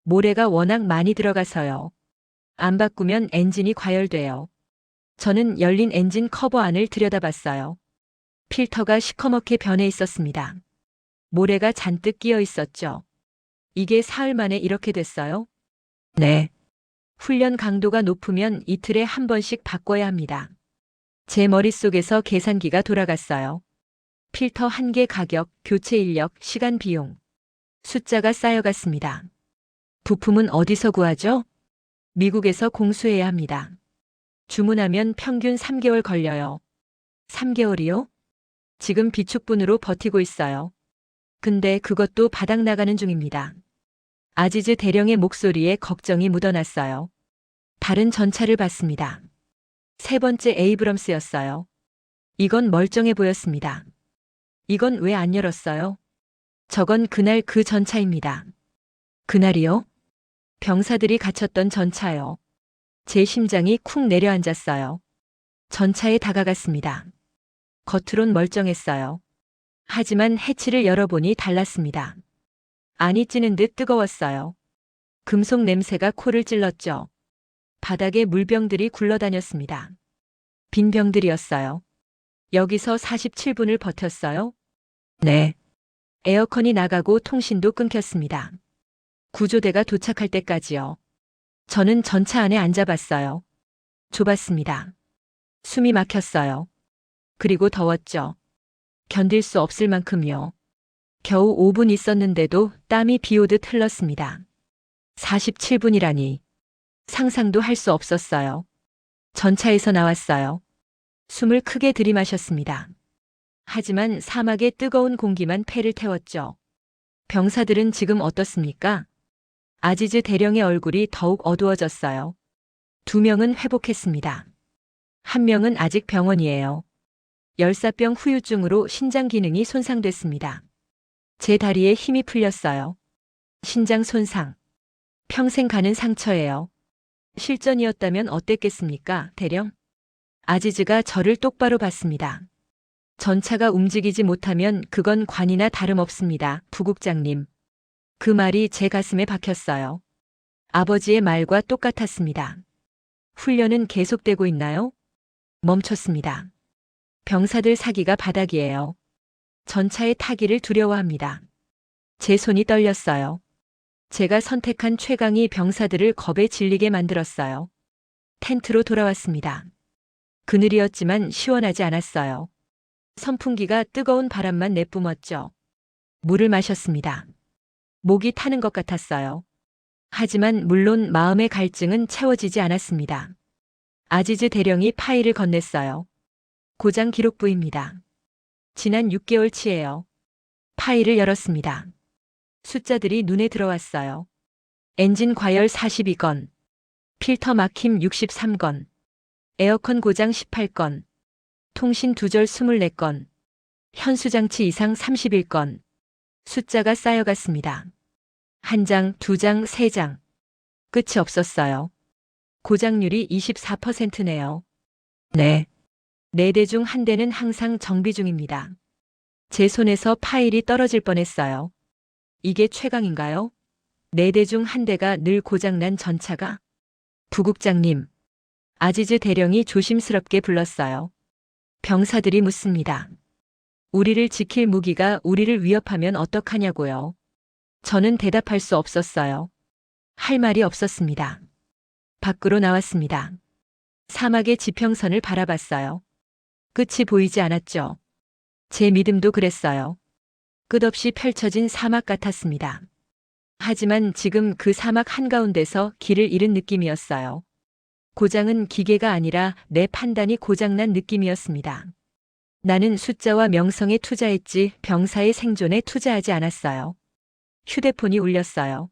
Speaker 1: 모래가 워낙 많이 들어가서요. 안 바꾸면 엔진이 과열돼요. 저는 열린 엔진 커버 안을 들여다봤어요. 필터가 시커멓게 변해 있었습니다. 모래가 잔뜩 끼어 있었죠. 이게 사흘 만에 이렇게 됐어요? 네. 훈련 강도가 높으면 이틀에 한 번씩 바꿔야 합니다. 제 머릿속에서 계산기가 돌아갔어요. 필터 1개 가격, 교체 인력, 시간 비용. 숫자가 쌓여갔습니다. 부품은 어디서 구하죠? 미국에서 공수해야 합니다. 주문하면 평균 3개월 걸려요. 3개월이요? 지금 비축분으로 버티고 있어요. 근데 그것도 바닥 나가는 중입니다. 아지즈 대령의 목소리에 걱정이 묻어났어요. 다른 전차를 봤습니다. 3번째 에이브럼스였어요. 이건 멀쩡해 보였습니다. 이건 왜 안 열었어요? 저건 그날 그 전차입니다. 그날이요? 병사들이 갇혔던 전차요. 제 심장이 쿵 내려앉았어요. 전차에 다가갔습니다. 겉으론 멀쩡했어요. 하지만 해치를 열어보니 달랐습니다. 안이 찌는 듯 뜨거웠어요. 금속 냄새가 코를 찔렀죠. 바닥에 물병들이 굴러다녔습니다. 빈 병들이었어요. 여기서 47분을 버텼어요? 네. 에어컨이 나가고 통신도 끊겼습니다. 구조대가 도착할 때까지요. 저는 전차 안에 앉아봤어요. 좁았습니다. 숨이 막혔어요. 그리고 더웠죠. 견딜 수 없을 만큼요. 겨우 5분 있었는데도 땀이 비오듯 흘렀습니다. 47분이라니. 상상도 할 수 없었어요. 전차에서 나왔어요. 숨을 크게 들이마셨습니다. 하지만 사막의 뜨거운 공기만 폐를 태웠죠. 병사들은 지금 어떻습니까? 아지즈 대령의 얼굴이 더욱 어두워졌어요. 2명은 회복했습니다. 1명은 아직 병원이에요. 열사병 후유증으로 신장 기능이 손상됐습니다. 제 다리에 힘이 풀렸어요. 신장 손상. 평생 가는 상처예요. 실전이었다면 어땠겠습니까, 대령? 아지즈가 저를 똑바로 봤습니다. 전차가 움직이지 못하면 그건 관이나 다름없습니다, 부국장님. 그 말이 제 가슴에 박혔어요. 아버지의 말과 똑같았습니다. 훈련은 계속되고 있나요? 멈췄습니다. 병사들 사기가 바닥이에요. 전차에 타기를 두려워합니다. 제 손이 떨렸어요. 제가 선택한 최강이 병사들을 겁에 질리게 만들었어요. 텐트로 돌아왔습니다. 그늘이었지만 시원하지 않았어요. 선풍기가 뜨거운 바람만 내뿜었죠. 물을 마셨습니다. 목이 타는 것 같았어요. 하지만 물론 마음의 갈증은 채워지지 않았습니다. 아지즈 대령이 파일을 건넸어요. 고장 기록부입니다. 지난 6개월치예요. 파일을 열었습니다. 숫자들이 눈에 들어왔어요. 엔진 과열 42건, 필터 막힘 63건, 에어컨 고장 18건, 통신 두절 24건, 현수장치 이상 31건. 숫자가 쌓여갔습니다. 1장, 2장, 3장. 끝이 없었어요. 고장률이 24%네요. 네. 4대 중 1대는 항상 정비 중입니다. 제 손에서 파일이 떨어질 뻔했어요. 이게 최강인가요? 4대 중 1대가 늘 고장난 전차가? 부국장님. 아지즈 대령이 조심스럽게 불렀어요. 병사들이 묻습니다. 우리를 지킬 무기가 우리를 위협하면 어떡하냐고요. 저는 대답할 수 없었어요. 할 말이 없었습니다. 밖으로 나왔습니다. 사막의 지평선을 바라봤어요. 끝이 보이지 않았죠. 제 믿음도 그랬어요. 끝없이 펼쳐진 사막 같았습니다. 하지만 지금 그 사막 한가운데서 길을 잃은 느낌이었어요. 고장은 기계가 아니라 내 판단이 고장난 느낌이었습니다. 나는 숫자와 명성에 투자했지 병사의 생존에 투자하지 않았어요. 휴대폰이 울렸어요.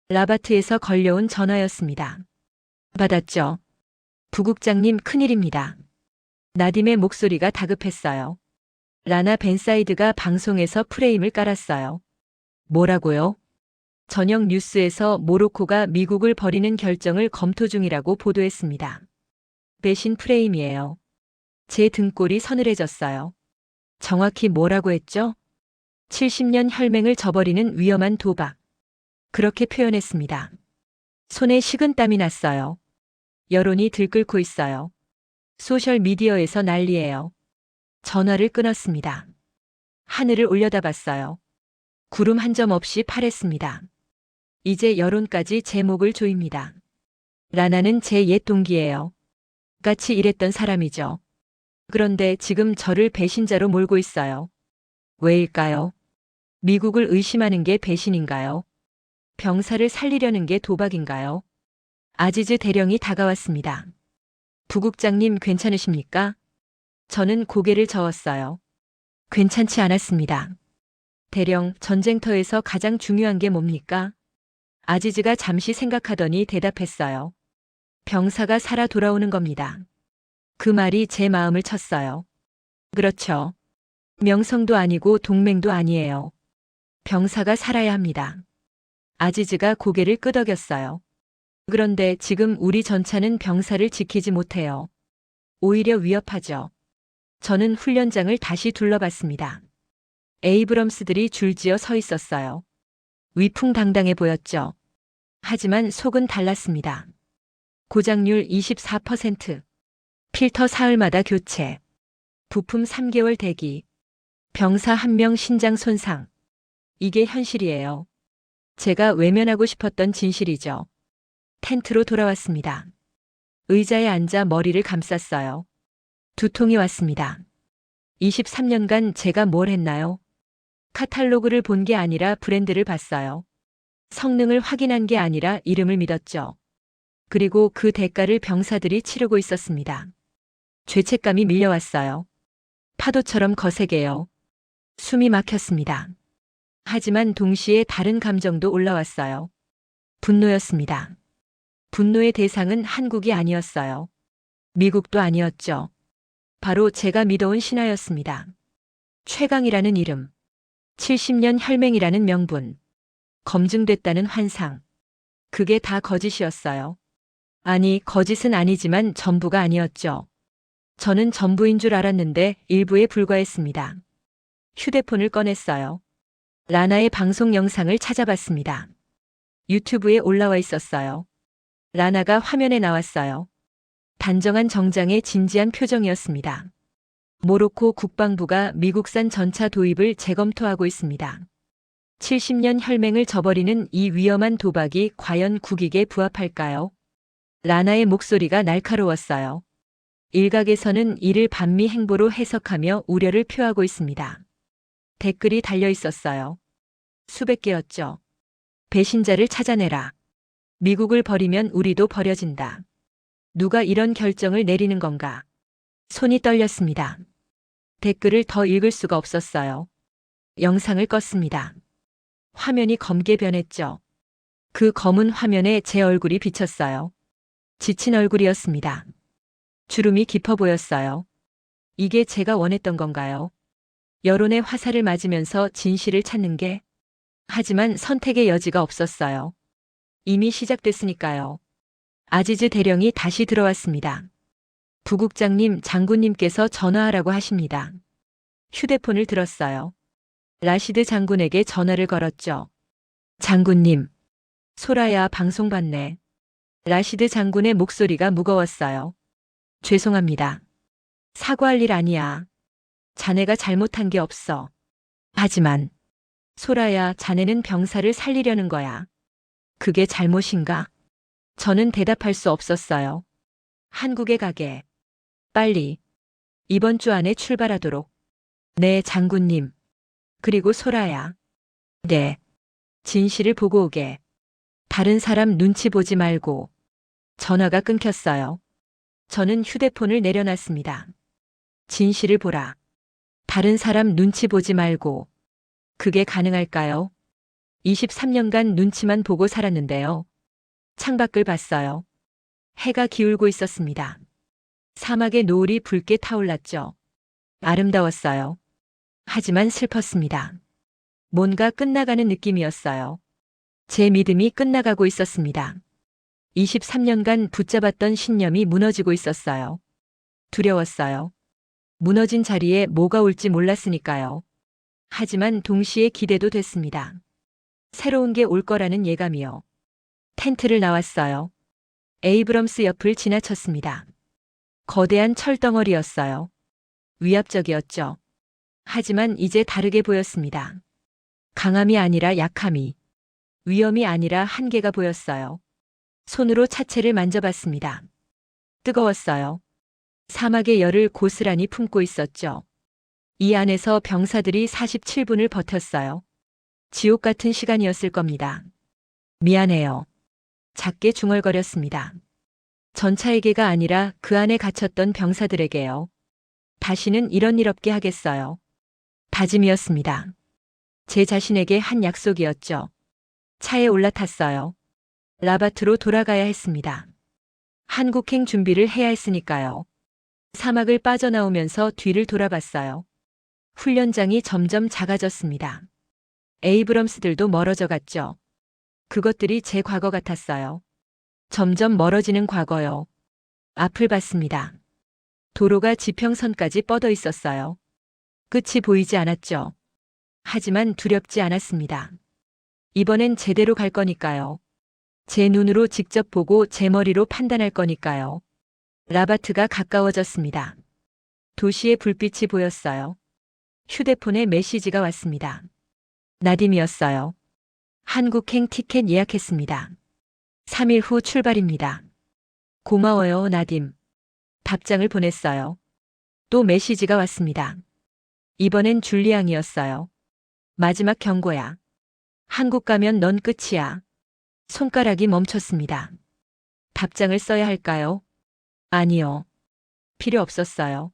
Speaker 1: 라바트에서 걸려온 전화였습니다. 받았죠. 부국장님 큰일입니다. 나딤의 목소리가 다급했어요. 라나 벤사이드가 방송에서 프레임을 깔았어요. 뭐라고요? 저녁 뉴스에서 모로코가 미국을 버리는 결정을 검토 중이라고 보도했습니다. 배신 프레임이에요. 제 등골이 서늘해졌어요. 정확히 뭐라고 했죠? 70년 혈맹을 저버리는 위험한 도박. 그렇게 표현했습니다. 손에 식은땀이 났어요. 여론이 들끓고 있어요. 소셜미디어에서 난리예요. 전화를 끊었습니다. 하늘을 올려다봤어요. 구름 한 점 없이 파랬습니다. 이제 여론까지 제 목을 조입니다. 라나는 제 옛 동기예요. 같이 일했던 사람이죠. 그런데 지금 저를 배신자로 몰고 있어요. 왜일까요? 미국을 의심하는 게 배신인가요? 병사를 살리려는 게 도박인가요? 아지즈 대령이 다가왔습니다. 부국장님 괜찮으십니까? 저는 고개를 저었어요. 괜찮지 않았습니다. 대령, 전쟁터에서 가장 중요한 게 뭡니까? 아지즈가 잠시 생각하더니 대답했어요. 병사가 살아 돌아오는 겁니다. 그 말이 제 마음을 쳤어요. 그렇죠. 명성도 아니고 동맹도 아니에요. 병사가 살아야 합니다. 아지즈가 고개를 끄덕였어요. 그런데 지금 우리 전차는 병사를 지키지 못해요. 오히려 위협하죠. 저는 훈련장을 다시 둘러봤습니다. 에이브럼스들이 줄지어 서 있었어요. 위풍당당해 보였죠. 하지만 속은 달랐습니다. 고장률 24%, 필터 사흘마다 교체, 부품 3개월 대기, 병사 1명 신장 손상. 이게 현실이에요. 제가 외면하고 싶었던 진실이죠. 텐트로 돌아왔습니다. 의자에 앉아 머리를 감쌌어요. 두통이 왔습니다. 23년간 제가 뭘 했나요? 카탈로그를 본 게 아니라 브랜드를 봤어요. 성능을 확인한 게 아니라 이름을 믿었죠. 그리고 그 대가를 병사들이 치르고 있었습니다. 죄책감이 밀려왔어요. 파도처럼 거세게요. 숨이 막혔습니다. 하지만 동시에 다른 감정도 올라왔어요. 분노였습니다. 분노의 대상은 한국이 아니었어요. 미국도 아니었죠. 바로 제가 믿어온 신하였습니다. 최강이라는 이름, 70년 혈맹이라는 명분, 검증됐다는 환상. 그게 다 거짓이었어요. 아니, 거짓은 아니지만 전부가 아니었죠. 저는 전부인 줄 알았는데 일부에 불과했습니다. 휴대폰을 꺼냈어요. 라나의 방송 영상을 찾아봤습니다. 유튜브에 올라와 있었어요. 라나가 화면에 나왔어요. 단정한 정장의 진지한 표정이었습니다. 모로코 국방부가 미국산 전차 도입을 재검토하고 있습니다. 70년 혈맹을 저버리는 이 위험한 도박이 과연 국익에 부합할까요? 라나의 목소리가 날카로웠어요. 일각에서는 이를 반미 행보로 해석하며 우려를 표하고 있습니다. 댓글이 달려 있었어요. 수백 개였죠. 배신자를 찾아내라. 미국을 버리면 우리도 버려진다. 누가 이런 결정을 내리는 건가? 손이 떨렸습니다. 댓글을 더 읽을 수가 없었어요. 영상을 껐습니다. 화면이 검게 변했죠. 그 검은 화면에 제 얼굴이 비쳤어요. 지친 얼굴이었습니다. 주름이 깊어 보였어요. 이게 제가 원했던 건가요? 여론의 화살을 맞으면서 진실을 찾는 게? 하지만 선택의 여지가 없었어요. 이미 시작됐으니까요. 아지즈 대령이 다시 들어왔습니다. 부국장님, 장군님께서 전화하라고 하십니다. 휴대폰을 들었어요. 라시드 장군에게 전화를 걸었죠. 장군님. 소라야, 방송 봤네. 라시드 장군의 목소리가 무거웠어요. 죄송합니다. 사과할 일 아니야. 자네가 잘못한 게 없어. 하지만 소라야, 자네는 병사를 살리려는 거야. 그게 잘못인가? 저는 대답할 수 없었어요. 한국에 가게. 빨리. 이번 주 안에 출발하도록. 네, 장군님. 그리고 소라야. 네. 진실을 보고 오게. 다른 사람 눈치 보지 말고. 전화가 끊겼어요. 저는 휴대폰을 내려놨습니다. 진실을 보라. 다른 사람 눈치 보지 말고. 그게 가능할까요? 23년간 눈치만 보고 살았는데요. 창밖을 봤어요. 해가 기울고 있었습니다. 사막의 노을이 붉게 타올랐죠. 아름다웠어요. 하지만 슬펐습니다. 뭔가 끝나가는 느낌이었어요. 제 믿음이 끝나가고 있었습니다. 23년간 붙잡았던 신념이 무너지고 있었어요. 두려웠어요. 무너진 자리에 뭐가 올지 몰랐으니까요. 하지만 동시에 기대도 됐습니다. 새로운 게 올 거라는 예감이요. 텐트를 나왔어요. 에이브럼스 옆을 지나쳤습니다. 거대한 철덩어리였어요. 위압적이었죠. 하지만 이제 다르게 보였습니다. 강함이 아니라 약함이, 위험이 아니라 한계가 보였어요. 손으로 차체를 만져봤습니다. 뜨거웠어요. 사막의 열을 고스란히 품고 있었죠. 이 안에서 병사들이 47분을 버텼어요. 지옥 같은 시간이었을 겁니다. 미안해요. 작게 중얼거렸습니다. 전차에게가 아니라 그 안에 갇혔던 병사들에게요. 다시는 이런 일 없게 하겠어요. 다짐이었습니다. 제 자신에게 한 약속이었죠. 차에 올라탔어요. 라바트로 돌아가야 했습니다. 한국행 준비를 해야 했으니까요. 사막을 빠져나오면서 뒤를 돌아봤어요. 훈련장이 점점 작아졌습니다. 에이브럼스들도 멀어져 갔죠. 그것들이 제 과거 같았어요. 점점 멀어지는 과거요. 앞을 봤습니다. 도로가 지평선까지 뻗어 있었어요. 끝이 보이지 않았죠. 하지만 두렵지 않았습니다. 이번엔 제대로 갈 거니까요. 제 눈으로 직접 보고 제 머리로 판단할 거니까요. 라바트가 가까워졌습니다. 도시의 불빛이 보였어요. 휴대폰에 메시지가 왔습니다. 나딤이었어요. 한국행 티켓 예약했습니다. 3일 후 출발입니다. 고마워요, 나딤. 답장을 보냈어요. 또 메시지가 왔습니다. 이번엔 줄리앙이었어요. 마지막 경고야. 한국 가면 넌 끝이야. 손가락이 멈췄습니다. 답장을 써야 할까요? 아니요. 필요 없었어요.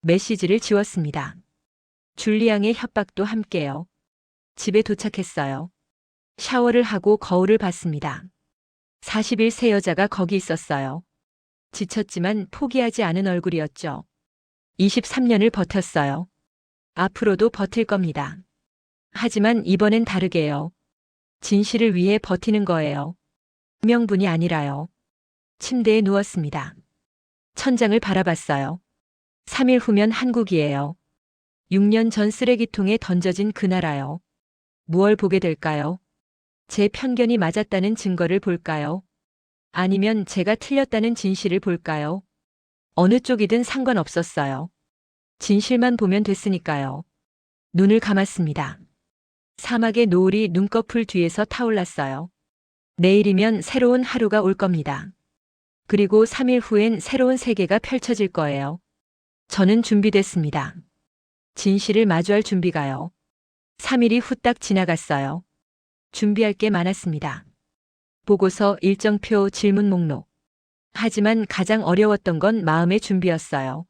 Speaker 1: 메시지를 지웠습니다. 줄리앙의 협박도 함께요. 집에 도착했어요. 샤워를 하고 거울을 봤습니다. 40일 새 여자가 거기 있었어요. 지쳤지만 포기하지 않은 얼굴이었죠. 23년을 버텼어요. 앞으로도 버틸 겁니다. 하지만 이번엔 다르게요. 진실을 위해 버티는 거예요. 명분이 아니라요. 침대에 누웠습니다. 천장을 바라봤어요. 3일 후면 한국이에요. 6년 전 쓰레기통에 던져진 그 나라요. 무얼 보게 될까요? 제 편견이 맞았다는 증거를 볼까요? 아니면 제가 틀렸다는 진실을 볼까요? 어느 쪽이든 상관없었어요. 진실만 보면 됐으니까요. 눈을 감았습니다. 사막의 노을이 눈꺼풀 뒤에서 타올랐어요. 내일이면 새로운 하루가 올 겁니다. 그리고 3일 후엔 새로운 세계가 펼쳐질 거예요. 저는 준비됐습니다. 진실을 마주할 준비가요. 3일이 후딱 지나갔어요. 준비할 게 많았습니다. 보고서, 일정표, 질문 목록. 하지만 가장 어려웠던 건 마음의 준비였어요.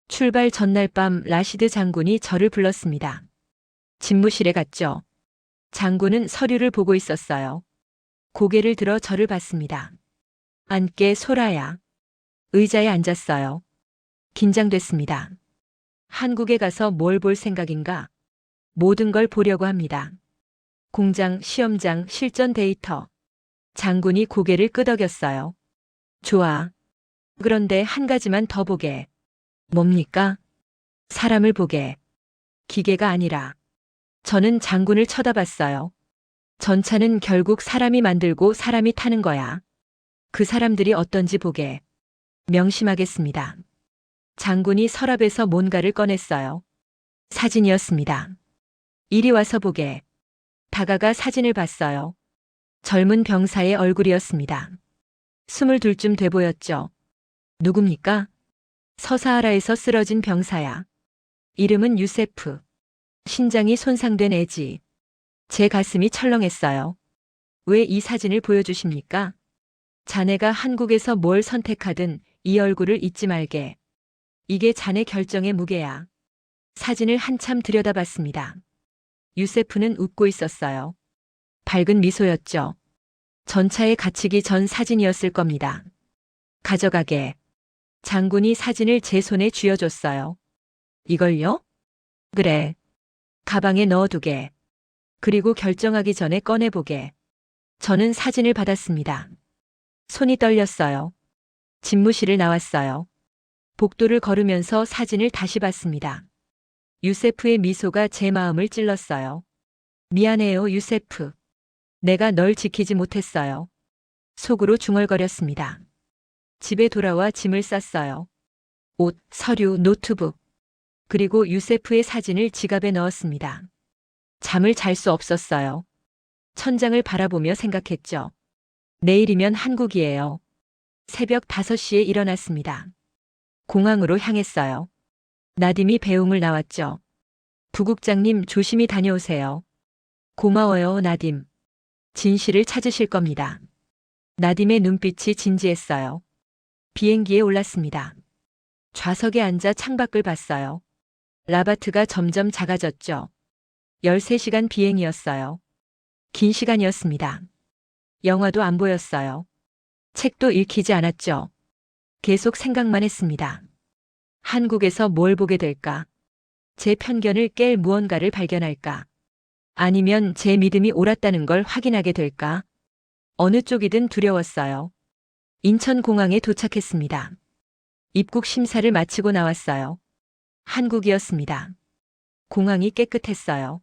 Speaker 1: 출발 전날 밤 라시드 장군이 저를 불렀습니다. 집무실에 갔죠. 장군은 서류를 보고 있었어요. 고개를 들어 저를 봤습니다. 앉게, 소라야. 의자에 앉았어요. 긴장됐습니다. 한국에 가서 뭘 볼 생각인가? 모든 걸 보려고 합니다. 공장, 시험장, 실전 데이터. 장군이 고개를 끄덕였어요. 좋아. 그런데 한 가지만 더 보게. 뭡니까? 사람을 보게. 기계가 아니라. 저는 장군을 쳐다봤어요. 전차는 결국 사람이 만들고 사람이 타는 거야. 그 사람들이 어떤지 보게. 명심하겠습니다. 장군이 서랍에서 뭔가를 꺼냈어요. 사진이었습니다. 이리 와서 보게. 다가가 사진을 봤어요. 젊은 병사의 얼굴이었습니다. 22쯤 돼 보였죠. 누굽니까? 서사하라에서 쓰러진 병사야. 이름은 유세프. 신장이 손상된 애지. 제 가슴이 철렁했어요. 왜 이 사진을 보여주십니까? 자네가 한국에서 뭘 선택하든 이 얼굴을 잊지 말게. 이게 자네 결정의 무게야. 사진을 한참 들여다봤습니다. 유세프는 웃고 있었어요. 밝은 미소였죠. 전차에 갇히기 전 사진이었을 겁니다. 가져가게. 장군이 사진을 제 손에 쥐어줬어요. 이걸요? 그래. 가방에 넣어두게. 그리고 결정하기 전에 꺼내보게. 저는 사진을 받았습니다. 손이 떨렸어요. 집무실을 나왔어요. 복도를 걸으면서 사진을 다시 봤습니다. 유세프의 미소가 제 마음을 찔렀어요. 미안해요, 유세프. 내가 널 지키지 못했어요. 속으로 중얼거렸습니다. 집에 돌아와 짐을 쌌어요. 옷, 서류, 노트북. 그리고 유세프의 사진을 지갑에 넣었습니다. 잠을 잘 수 없었어요. 천장을 바라보며 생각했죠. 내일이면 한국이에요. 새벽 5시에 일어났습니다. 공항으로 향했어요. 나딤이 배웅을 나왔죠. 부국장님 조심히 다녀오세요. 고마워요, 나딤. 진실을 찾으실 겁니다. 나딤의 눈빛이 진지했어요. 비행기에 올랐습니다. 좌석에 앉아 창밖을 봤어요. 라바트가 점점 작아졌죠. 13시간 비행이었어요. 긴 시간이었습니다. 영화도 안 보였어요. 책도 읽히지 않았죠. 계속 생각만 했습니다. 한국에서 뭘 보게 될까? 제 편견을 깰 무언가를 발견할까? 아니면 제 믿음이 옳았다는 걸 확인하게 될까? 어느 쪽이든 두려웠어요. 인천공항에 도착했습니다. 입국 심사를 마치고 나왔어요. 한국이었습니다. 공항이 깨끗했어요.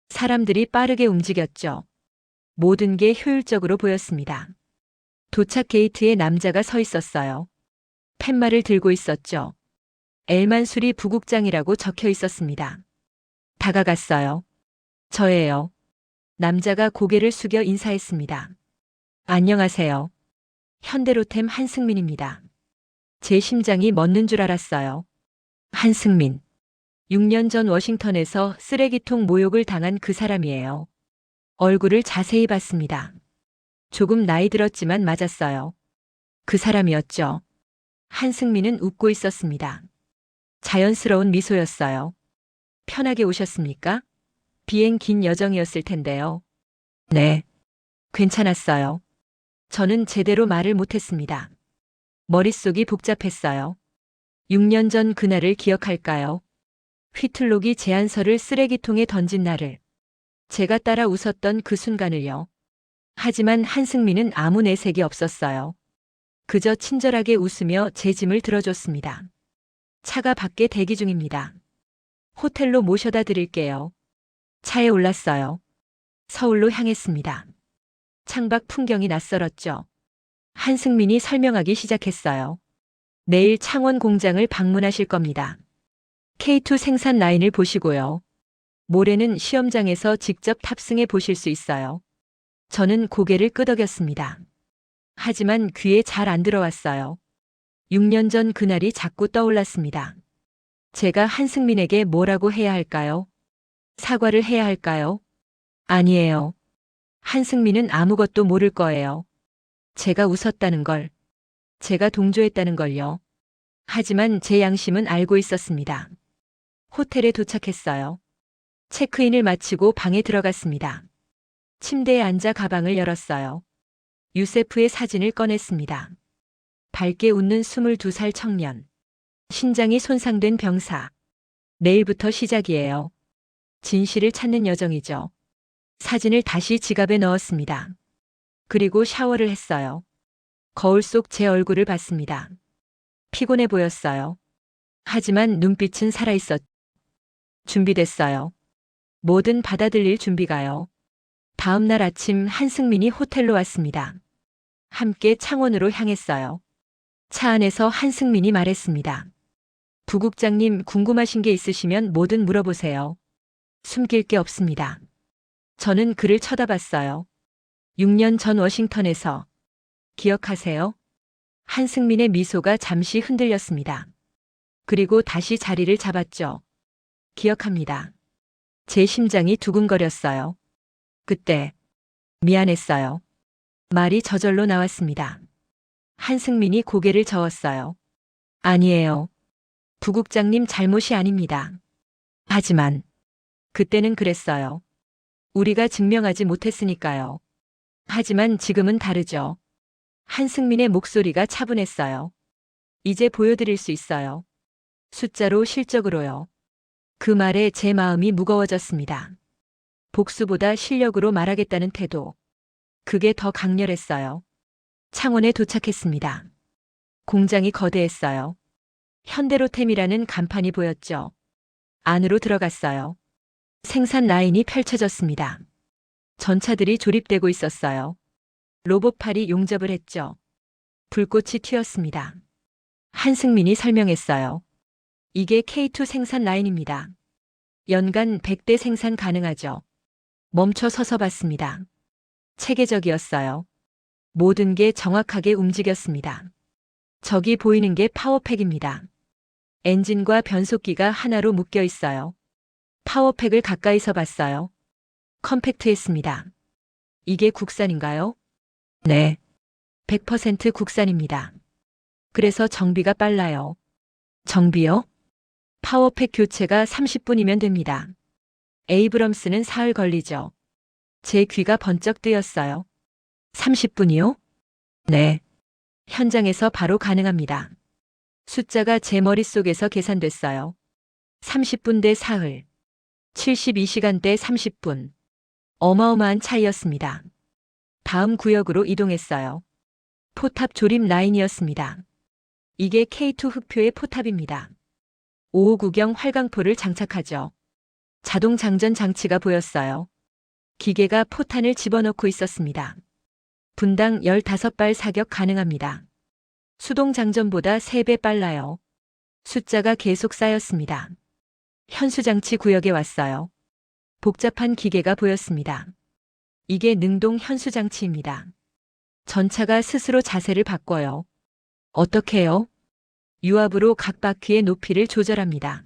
Speaker 1: 사람들이 빠르게 움직였죠. 모든 게 효율적으로 보였습니다. 도착 게이트에 남자가 서 있었어요. 팻말을 들고 있었죠. 엘만수리 부국장이라고 적혀 있었습니다. 다가갔어요. 저예요. 남자가 고개를 숙여 인사했습니다. 안녕하세요. 현대로템 한승민입니다. 제 심장이 멎는 줄 알았어요. 한승민. 6년 전 워싱턴에서 쓰레기통 모욕을 당한 그 사람이에요. 얼굴을 자세히 봤습니다. 조금 나이 들었지만 맞았어요. 그 사람이었죠. 한승민은 웃고 있었습니다. 자연스러운 미소였어요. 편하게 오셨습니까? 비행 긴 여정이었을 텐데요. 네. 괜찮았어요. 저는 제대로 말을 못했습니다. 머릿속이 복잡했어요. 6년 전 그날을 기억할까요? 휘틀록이 제안서를 쓰레기통에 던진 날을. 제가 따라 웃었던 그 순간을요. 하지만 한승민은 아무 내색이 없었어요. 그저 친절하게 웃으며 제 짐을 들어줬습니다. 차가 밖에 대기 중입니다. 호텔로 모셔다 드릴게요. 차에 올랐어요. 서울로 향했습니다. 창밖 풍경이 낯설었죠. 한승민이 설명하기 시작했어요. 내일 창원 공장을 방문하실 겁니다. K2 생산 라인을 보시고요. 모레는 시험장에서 직접 탑승해 보실 수 있어요. 저는 고개를 끄덕였습니다. 하지만 귀에 잘 안 들어왔어요. 6년 전 그날이 자꾸 떠올랐습니다. 제가 한승민에게 뭐라고 해야 할까요? 사과를 해야 할까요? 아니에요. 한승민은 아무것도 모를 거예요. 제가 웃었다는 걸. 제가 동조했다는 걸요. 하지만 제 양심은 알고 있었습니다. 호텔에 도착했어요. 체크인을 마치고 방에 들어갔습니다. 침대에 앉아 가방을 열었어요. 유세프의 사진을 꺼냈습니다. 밝게 웃는 22살 청년. 신장이 손상된 병사. 내일부터 시작이에요. 진실을 찾는 여정이죠. 사진을 다시 지갑에 넣었습니다. 그리고 샤워를 했어요. 거울 속 제 얼굴을 봤습니다. 피곤해 보였어요. 하지만 눈빛은 살아있었죠. 준비됐어요. 뭐든 받아들일 준비가요. 다음 날 아침 한승민이 호텔로 왔습니다. 함께 창원으로 향했어요. 차 안에서 한승민이 말했습니다. 부국장님 궁금하신 게 있으시면 뭐든 물어보세요. 숨길 게 없습니다. 저는 그를 쳐다봤어요. 6년 전 워싱턴에서. 기억하세요? 한승민의 미소가 잠시 흔들렸습니다. 그리고 다시 자리를 잡았죠. 기억합니다. 제 심장이 두근거렸어요. 그때 미안했어요. 말이 저절로 나왔습니다. 한승민이 고개를 저었어요. 아니에요. 부국장님 잘못이 아닙니다. 하지만 그때는 그랬어요. 우리가 증명하지 못했으니까요. 하지만 지금은 다르죠. 한승민의 목소리가 차분했어요. 이제 보여드릴 수 있어요. 숫자로 실적으로요. 그 말에 제 마음이 무거워졌습니다. 복수보다 실력으로 말하겠다는 태도. 그게 더 강렬했어요. 창원에 도착했습니다. 공장이 거대했어요. 현대로템이라는 간판이 보였죠. 안으로 들어갔어요. 생산 라인이 펼쳐졌습니다. 전차들이 조립되고 있었어요. 로봇팔이 용접을 했죠. 불꽃이 튀었습니다. 한승민이 설명했어요. 이게 K2 생산 라인입니다. 연간 100대 생산 가능하죠. 멈춰 서서 봤습니다. 체계적이었어요. 모든 게 정확하게 움직였습니다. 저기 보이는 게 파워팩입니다. 엔진과 변속기가 하나로 묶여 있어요. 파워팩을 가까이서 봤어요. 컴팩트했습니다. 이게 국산인가요? 네. 100% 국산입니다. 그래서 정비가 빨라요. 정비요? 파워팩 교체가 30분이면 됩니다. 에이브럼스는 사흘 걸리죠. 제 귀가 번쩍 뜨였어요. 30분이요? 네. 현장에서 바로 가능합니다. 숫자가 제 머릿속에서 계산됐어요. 30분 대 사흘. 72시간 대 30분. 어마어마한 차이였습니다. 다음 구역으로 이동했어요. 포탑 조립 라인이었습니다. 이게 K2 흑표의 포탑입니다. 559경 활강포를 장착하죠. 자동 장전 장치가 보였어요. 기계가 포탄을 집어넣고 있었습니다. 분당 15발 사격 가능합니다. 수동 장전보다 3배 빨라요. 숫자가 계속 쌓였습니다. 현수장치 구역에 왔어요. 복잡한 기계가 보였습니다. 이게 능동 현수장치입니다. 전차가 스스로 자세를 바꿔요. 어떻게요? 유압으로 각 바퀴의 높이를 조절합니다.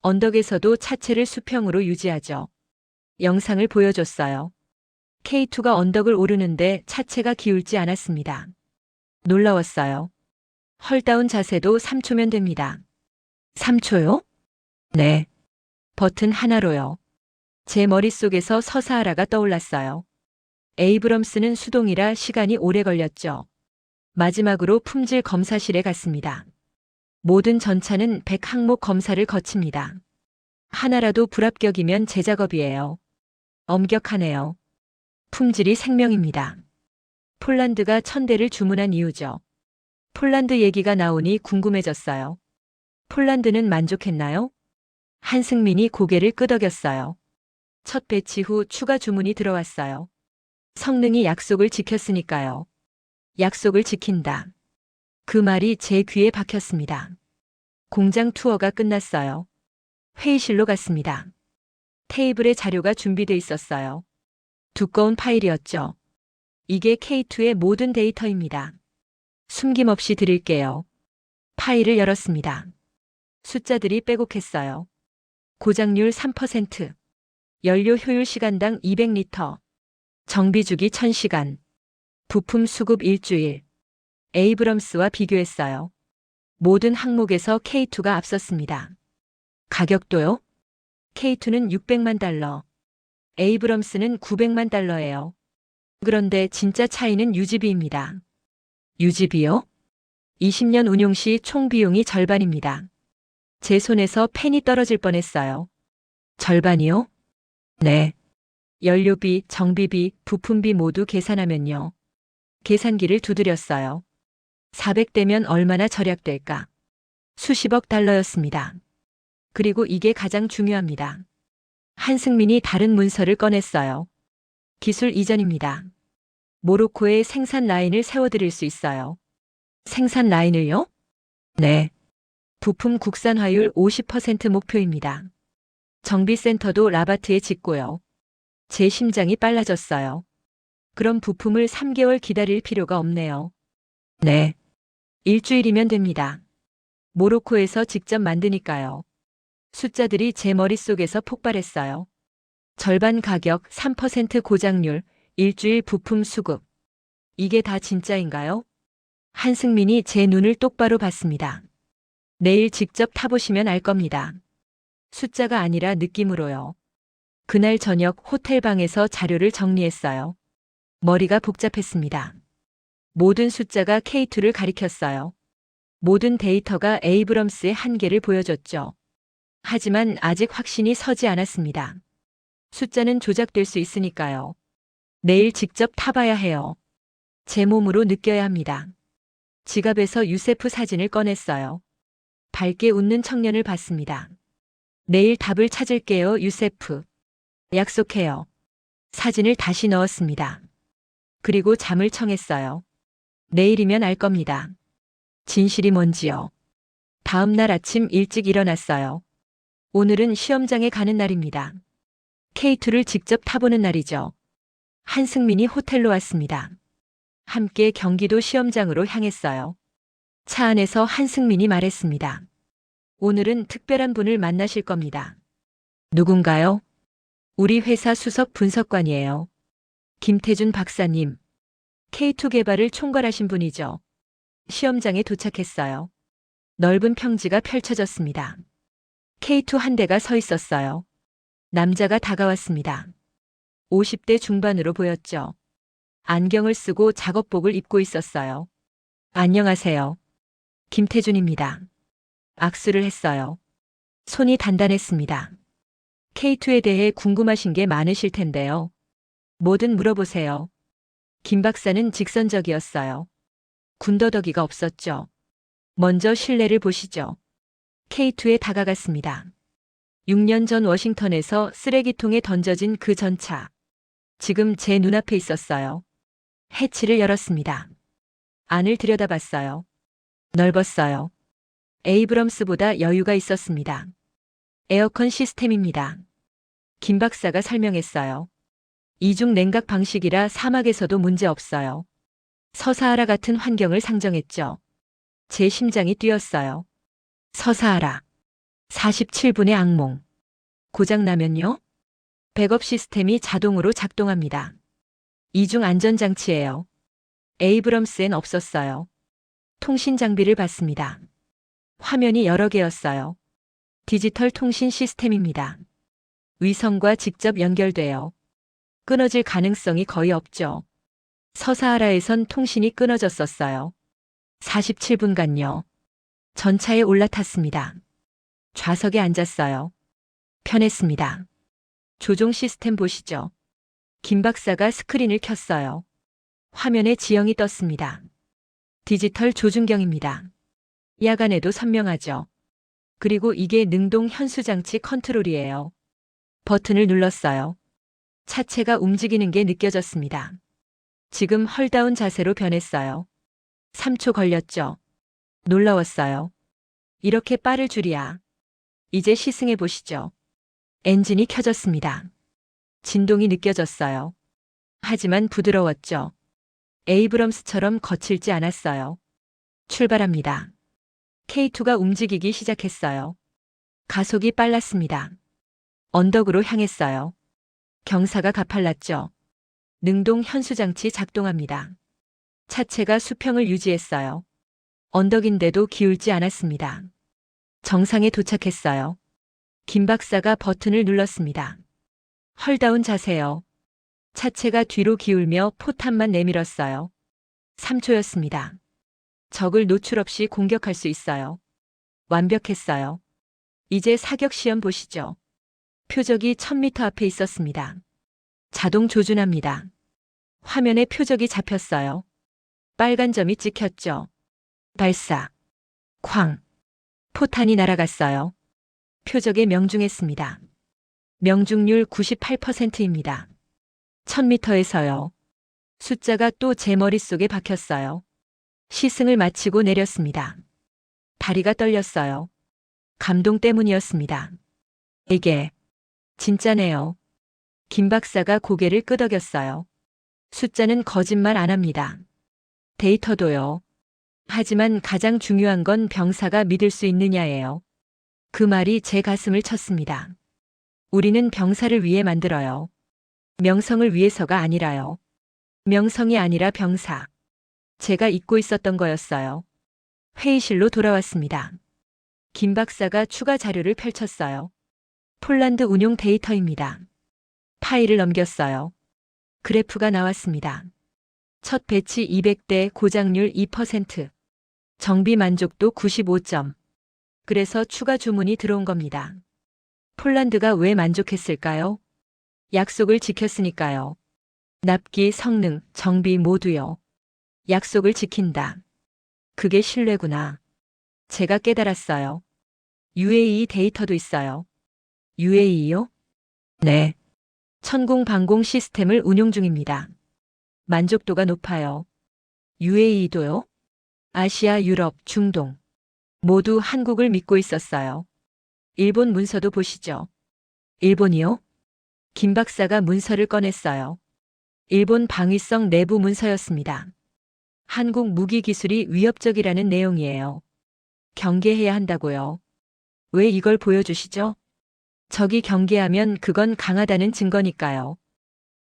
Speaker 1: 언덕에서도 차체를 수평으로 유지하죠. 영상을 보여줬어요. K2가 언덕을 오르는데 차체가 기울지 않았습니다. 놀라웠어요. 헐다운 자세도 3초면 됩니다. 3초요? 네. 버튼 하나로요. 제 머릿속에서 서사하라가 떠올랐어요. 에이브럼스는 수동이라 시간이 오래 걸렸죠. 마지막으로 품질 검사실에 갔습니다. 모든 전차는 100항목 검사를 거칩니다. 하나라도 불합격이면 재작업이에요. 엄격하네요. 품질이 생명입니다. 폴란드가 1000대를 주문한 이유죠. 폴란드 얘기가 나오니 궁금해졌어요. 폴란드는 만족했나요? 한승민이 고개를 끄덕였어요. 첫 배치 후 추가 주문이 들어왔어요. 성능이 약속을 지켰으니까요. 약속을 지킨다. 그 말이 제 귀에 박혔습니다. 공장 투어가 끝났어요. 회의실로 갔습니다. 테이블에 자료가 준비돼 있었어요. 두꺼운 파일이었죠. 이게 K2의 모든 데이터입니다. 숨김없이 드릴게요. 파일을 열었습니다. 숫자들이 빼곡했어요. 고장률 3%, 연료 효율 시간당 200리터, 정비주기 1000시간, 부품 수급 일주일. 에이브럼스와 비교했어요. 모든 항목에서 K2가 앞섰습니다. 가격도요? K2는 600만 달러, 에이브럼스는 900만 달러예요. 그런데 진짜 차이는 유지비입니다. 유지비요? 20년 운용 시 총 비용이 절반입니다. 제 손에서 펜이 떨어질 뻔했어요. 절반이요? 네. 연료비, 정비비, 부품비 모두 계산하면요. 계산기를 두드렸어요. 400대면 얼마나 절약될까? 수십억 달러였습니다. 그리고 이게 가장 중요합니다. 한승민이 다른 문서를 꺼냈어요. 기술 이전입니다. 모로코에 생산 라인을 세워드릴 수 있어요. 생산 라인을요? 네. 부품 국산화율 50% 목표입니다. 정비센터도 라바트에 짓고요. 제 심장이 빨라졌어요. 그럼 부품을 3개월 기다릴 필요가 없네요. 네. 일주일이면 됩니다. 모로코에서 직접 만드니까요. 숫자들이 제 머릿속에서 폭발했어요. 절반 가격, 3% 고장률, 일주일 부품 수급. 이게 다 진짜인가요? 한승민이 제 눈을 똑바로 봤습니다. 내일 직접 타보시면 알 겁니다. 숫자가 아니라 느낌으로요. 그날 저녁 호텔방에서 자료를 정리했어요. 머리가 복잡했습니다. 모든 숫자가 K2를 가리켰어요. 모든 데이터가 에이브럼스의 한계를 보여줬죠. 하지만 아직 확신이 서지 않았습니다. 숫자는 조작될 수 있으니까요. 내일 직접 타봐야 해요. 제 몸으로 느껴야 합니다. 지갑에서 유세프 사진을 꺼냈어요. 밝게 웃는 청년을 봤습니다. 내일 답을 찾을게요, 유세프. 약속해요. 사진을 다시 넣었습니다. 그리고 잠을 청했어요. 내일이면 알 겁니다. 진실이 뭔지요. 다음 날 아침 일찍 일어났어요. 오늘은 시험장에 가는 날입니다. K2를 직접 타보는 날이죠. 한승민이 호텔로 왔습니다. 함께 경기도 시험장으로 향했어요. 차 안에서 한승민이 말했습니다. 오늘은 특별한 분을 만나실 겁니다. 누군가요? 우리 회사 수석 분석관이에요. 김태준 박사님. K2 개발을 총괄하신 분이죠. 시험장에 도착했어요. 넓은 평지가 펼쳐졌습니다. K2 한 대가 서 있었어요. 남자가 다가왔습니다. 50대 중반으로 보였죠. 안경을 쓰고 작업복을 입고 있었어요. 안녕하세요. 김태준입니다. 악수를 했어요. 손이 단단했습니다. K2에 대해 궁금하신 게 많으실 텐데요. 뭐든 물어보세요. 김 박사는 직선적이었어요. 군더더기가 없었죠. 먼저 실내를 보시죠. K2에 다가갔습니다. 6년 전 워싱턴에서 쓰레기통에 던져진 그 전차. 지금 제 눈앞에 있었어요. 해치를 열었습니다. 안을 들여다봤어요. 넓었어요. 에이브럼스보다 여유가 있었습니다. 에어컨 시스템입니다. 김 박사가 설명했어요. 이중 냉각 방식이라 사막에서도 문제 없어요. 서사하라 같은 환경을 상정했죠. 제 심장이 뛰었어요. 서사하라. 47분의 악몽. 고장나면요? 백업 시스템이 자동으로 작동합니다. 이중 안전장치예요. 에이브럼스엔 없었어요. 통신 장비를 봤습니다. 화면이 여러 개였어요. 디지털 통신 시스템입니다. 위성과 직접 연결돼요. 끊어질 가능성이 거의 없죠. 서사하라에선 통신이 끊어졌었어요. 47분간요. 전차에 올라탔습니다. 좌석에 앉았어요. 편했습니다. 조종 시스템 보시죠. 김 박사가 스크린을 켰어요. 화면에 지형이 떴습니다. 디지털 조준경입니다. 야간에도 선명하죠. 그리고 이게 능동 현수장치 컨트롤이에요. 버튼을 눌렀어요. 차체가 움직이는 게 느껴졌습니다. 지금 헐다운 자세로 변했어요. 3초 걸렸죠. 놀라웠어요. 이렇게 빠를 줄이야. 이제 시승해 보시죠. 엔진이 켜졌습니다. 진동이 느껴졌어요. 하지만 부드러웠죠. 에이브럼스처럼 거칠지 않았어요. 출발합니다. K2가 움직이기 시작했어요. 가속이 빨랐습니다. 언덕으로 향했어요. 경사가 가팔랐죠. 능동 현수장치 작동합니다. 차체가 수평을 유지했어요. 언덕인데도 기울지 않았습니다. 정상에 도착했어요. 김 박사가 버튼을 눌렀습니다. 헐다운 자세요. 차체가 뒤로 기울며 포탄만 내밀었어요. 3초였습니다. 적을 노출 없이 공격할 수 있어요. 완벽했어요. 이제 사격 시험 보시죠. 표적이 1000m 앞에 있었습니다. 자동 조준합니다. 화면에 표적이 잡혔어요. 빨간 점이 찍혔죠. 발사. 쾅. 포탄이 날아갔어요. 표적에 명중했습니다. 명중률 98%입니다. 1000m에서요. 숫자가 또 제 머릿속에 박혔어요. 시승을 마치고 내렸습니다. 다리가 떨렸어요. 감동 때문이었습니다. 이게 진짜네요. 김 박사가 고개를 끄덕였어요. 숫자는 거짓말 안 합니다. 데이터도요. 하지만 가장 중요한 건 병사가 믿을 수 있느냐예요. 그 말이 제 가슴을 쳤습니다. 우리는 병사를 위해 만들어요. 명성을 위해서가 아니라요. 명성이 아니라 병사. 제가 잊고 있었던 거였어요. 회의실로 돌아왔습니다. 김 박사가 추가 자료를 펼쳤어요. 폴란드 운용 데이터입니다. 파일을 넘겼어요. 그래프가 나왔습니다. 첫 배치 200대 고장률 2%, 정비 만족도 95점. 그래서 추가 주문이 들어온 겁니다. 폴란드가 왜 만족했을까요? 약속을 지켰으니까요. 납기, 성능, 정비 모두요. 약속을 지킨다. 그게 신뢰구나. 제가 깨달았어요. UAE 데이터도 있어요. UAE요? 네. 천공 방공 시스템을 운용 중입니다. 만족도가 높아요. UAE도요? 아시아, 유럽, 중동. 모두 한국을 믿고 있었어요. 일본 문서도 보시죠. 일본이요? 김 박사가 문서를 꺼냈어요. 일본 방위성 내부 문서였습니다. 한국 무기 기술이 위협적이라는 내용이에요. 경계해야 한다고요. 왜 이걸 보여주시죠? 적이 경계하면 그건 강하다는 증거니까요.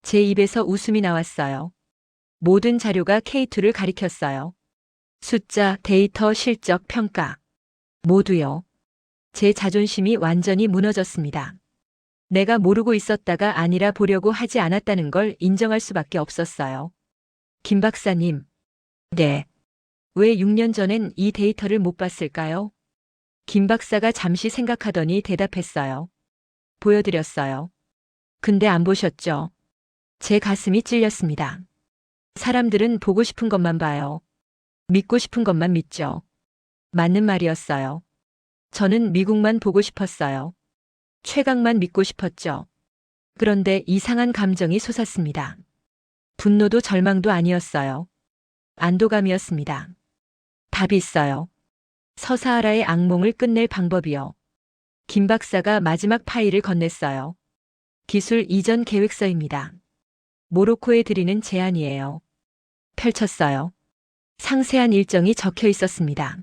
Speaker 1: 제 입에서 웃음이 나왔어요. 모든 자료가 K2를 가리켰어요. 숫자, 데이터, 실적, 평가. 모두요. 제 자존심이 완전히 무너졌습니다. 내가 모르고 있었다가 아니라 보려고 하지 않았다는 걸 인정할 수밖에 없었어요. 김 박사님. 네. 왜 6년 전엔 이 데이터를 못 봤을까요? 김 박사가 잠시 생각하더니 대답했어요. 보여드렸어요. 근데 안 보셨죠? 제 가슴이 찔렸습니다. 사람들은 보고 싶은 것만 봐요. 믿고 싶은 것만 믿죠. 맞는 말이었어요. 저는 미국만 보고 싶었어요. 최강만 믿고 싶었죠. 그런데 이상한 감정이 솟았습니다. 분노도 절망도 아니었어요. 안도감이었습니다. 답이 있어요. 서사하라의 악몽을 끝낼 방법이요. 김 박사가 마지막 파일을 건넸어요. 기술 이전 계획서입니다. 모로코에 드리는 제안이에요. 펼쳤어요. 상세한 일정이 적혀 있었습니다.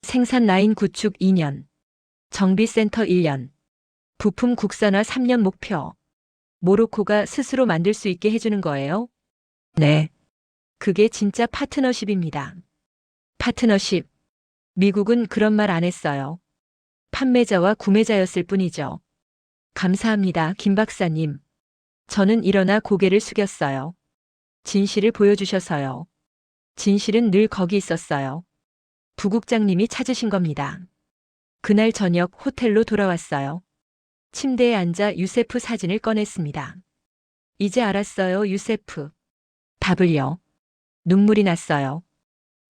Speaker 1: 생산 라인 구축 2년, 정비센터 1년, 부품 국산화 3년 목표. 모로코가 스스로 만들 수 있게 해주는 거예요? 네. 그게 진짜 파트너십입니다. 파트너십. 미국은 그런 말 안 했어요. 판매자와 구매자였을 뿐이죠. 감사합니다, 김 박사님. 저는 일어나 고개를 숙였어요. 진실을 보여주셔서요. 진실은 늘 거기 있었어요. 부국장님이 찾으신 겁니다. 그날 저녁 호텔로 돌아왔어요. 침대에 앉아 유세프 사진을 꺼냈습니다. 이제 알았어요, 유세프. 답을요. 눈물이 났어요.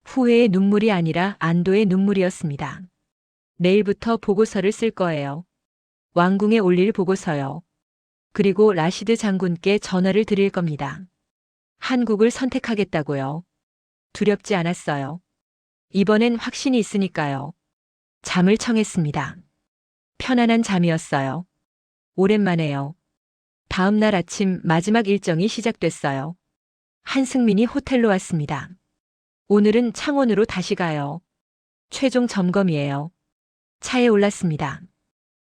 Speaker 1: 후회의 눈물이 아니라 안도의 눈물이었습니다. 내일부터 보고서를 쓸 거예요. 왕궁에 올릴 보고서요. 그리고 라시드 장군께 전화를 드릴 겁니다. 한국을 선택하겠다고요. 두렵지 않았어요. 이번엔 확신이 있으니까요. 잠을 청했습니다. 편안한 잠이었어요. 오랜만에요. 다음 날 아침 마지막 일정이 시작됐어요. 한승민이 호텔로 왔습니다. 오늘은 창원으로 다시 가요. 최종 점검이에요. 차에 올랐습니다.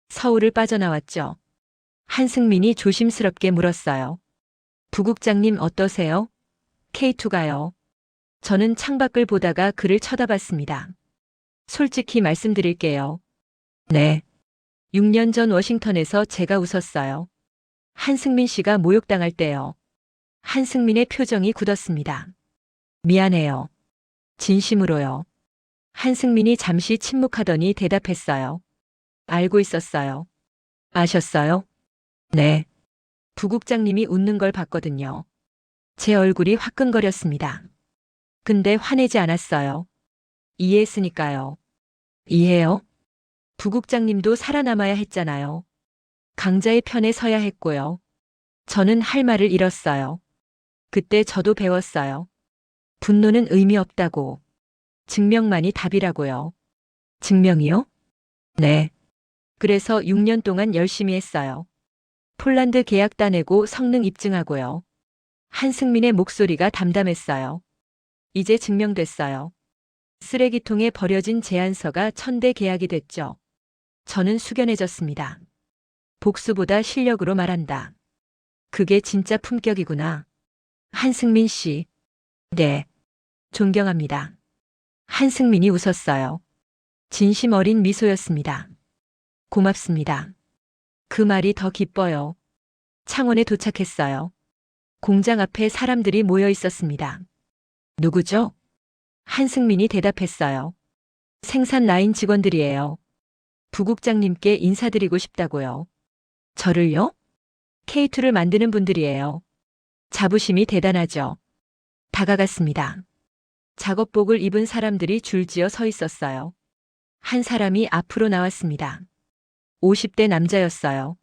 Speaker 1: 서울을 빠져나왔죠. 한승민이 조심스럽게 물었어요. 부국장님 어떠세요? K2가요. 저는 창밖을 보다가 그를 쳐다봤습니다. 솔직히 말씀드릴게요. 네. 6년 전 워싱턴에서 제가 웃었어요. 한승민 씨가 모욕당할 때요. 한승민의 표정이 굳었습니다. 미안해요. 진심으로요. 한승민이 잠시 침묵하더니 대답했어요. 알고 있었어요. 아셨어요? 네. 부국장님이 웃는 걸 봤거든요. 제 얼굴이 화끈거렸습니다. 근데 화내지 않았어요. 이해했으니까요. 이해요? 부국장님도 살아남아야 했잖아요. 강자의 편에 서야 했고요. 저는 할 말을 잃었어요. 그때 저도 배웠어요. 분노는 의미 없다고. 증명만이 답이라고요. 증명이요? 네. 그래서 6년 동안 열심히 했어요. 폴란드 계약 따내고 성능 입증하고요. 한승민의 목소리가 담담했어요. 이제 증명됐어요. 쓰레기통에 버려진 제안서가 1000대 계약이 됐죠. 저는 숙연해졌습니다. 복수보다 실력으로 말한다. 그게 진짜 품격이구나. 한승민 씨. 네. 존경합니다. 한승민이 웃었어요. 진심 어린 미소였습니다. 고맙습니다. 그 말이 더 기뻐요. 창원에 도착했어요. 공장 앞에 사람들이 모여 있었습니다. 누구죠? 한승민이 대답했어요. 생산 라인 직원들이에요. 부국장님께 인사드리고 싶다고요. 저를요? K2를 만드는 분들이에요. 자부심이 대단하죠. 다가갔습니다. 작업복을 입은 사람들이 줄지어 서 있었어요. 한 사람이 앞으로 나왔습니다. 50대 남자였어요.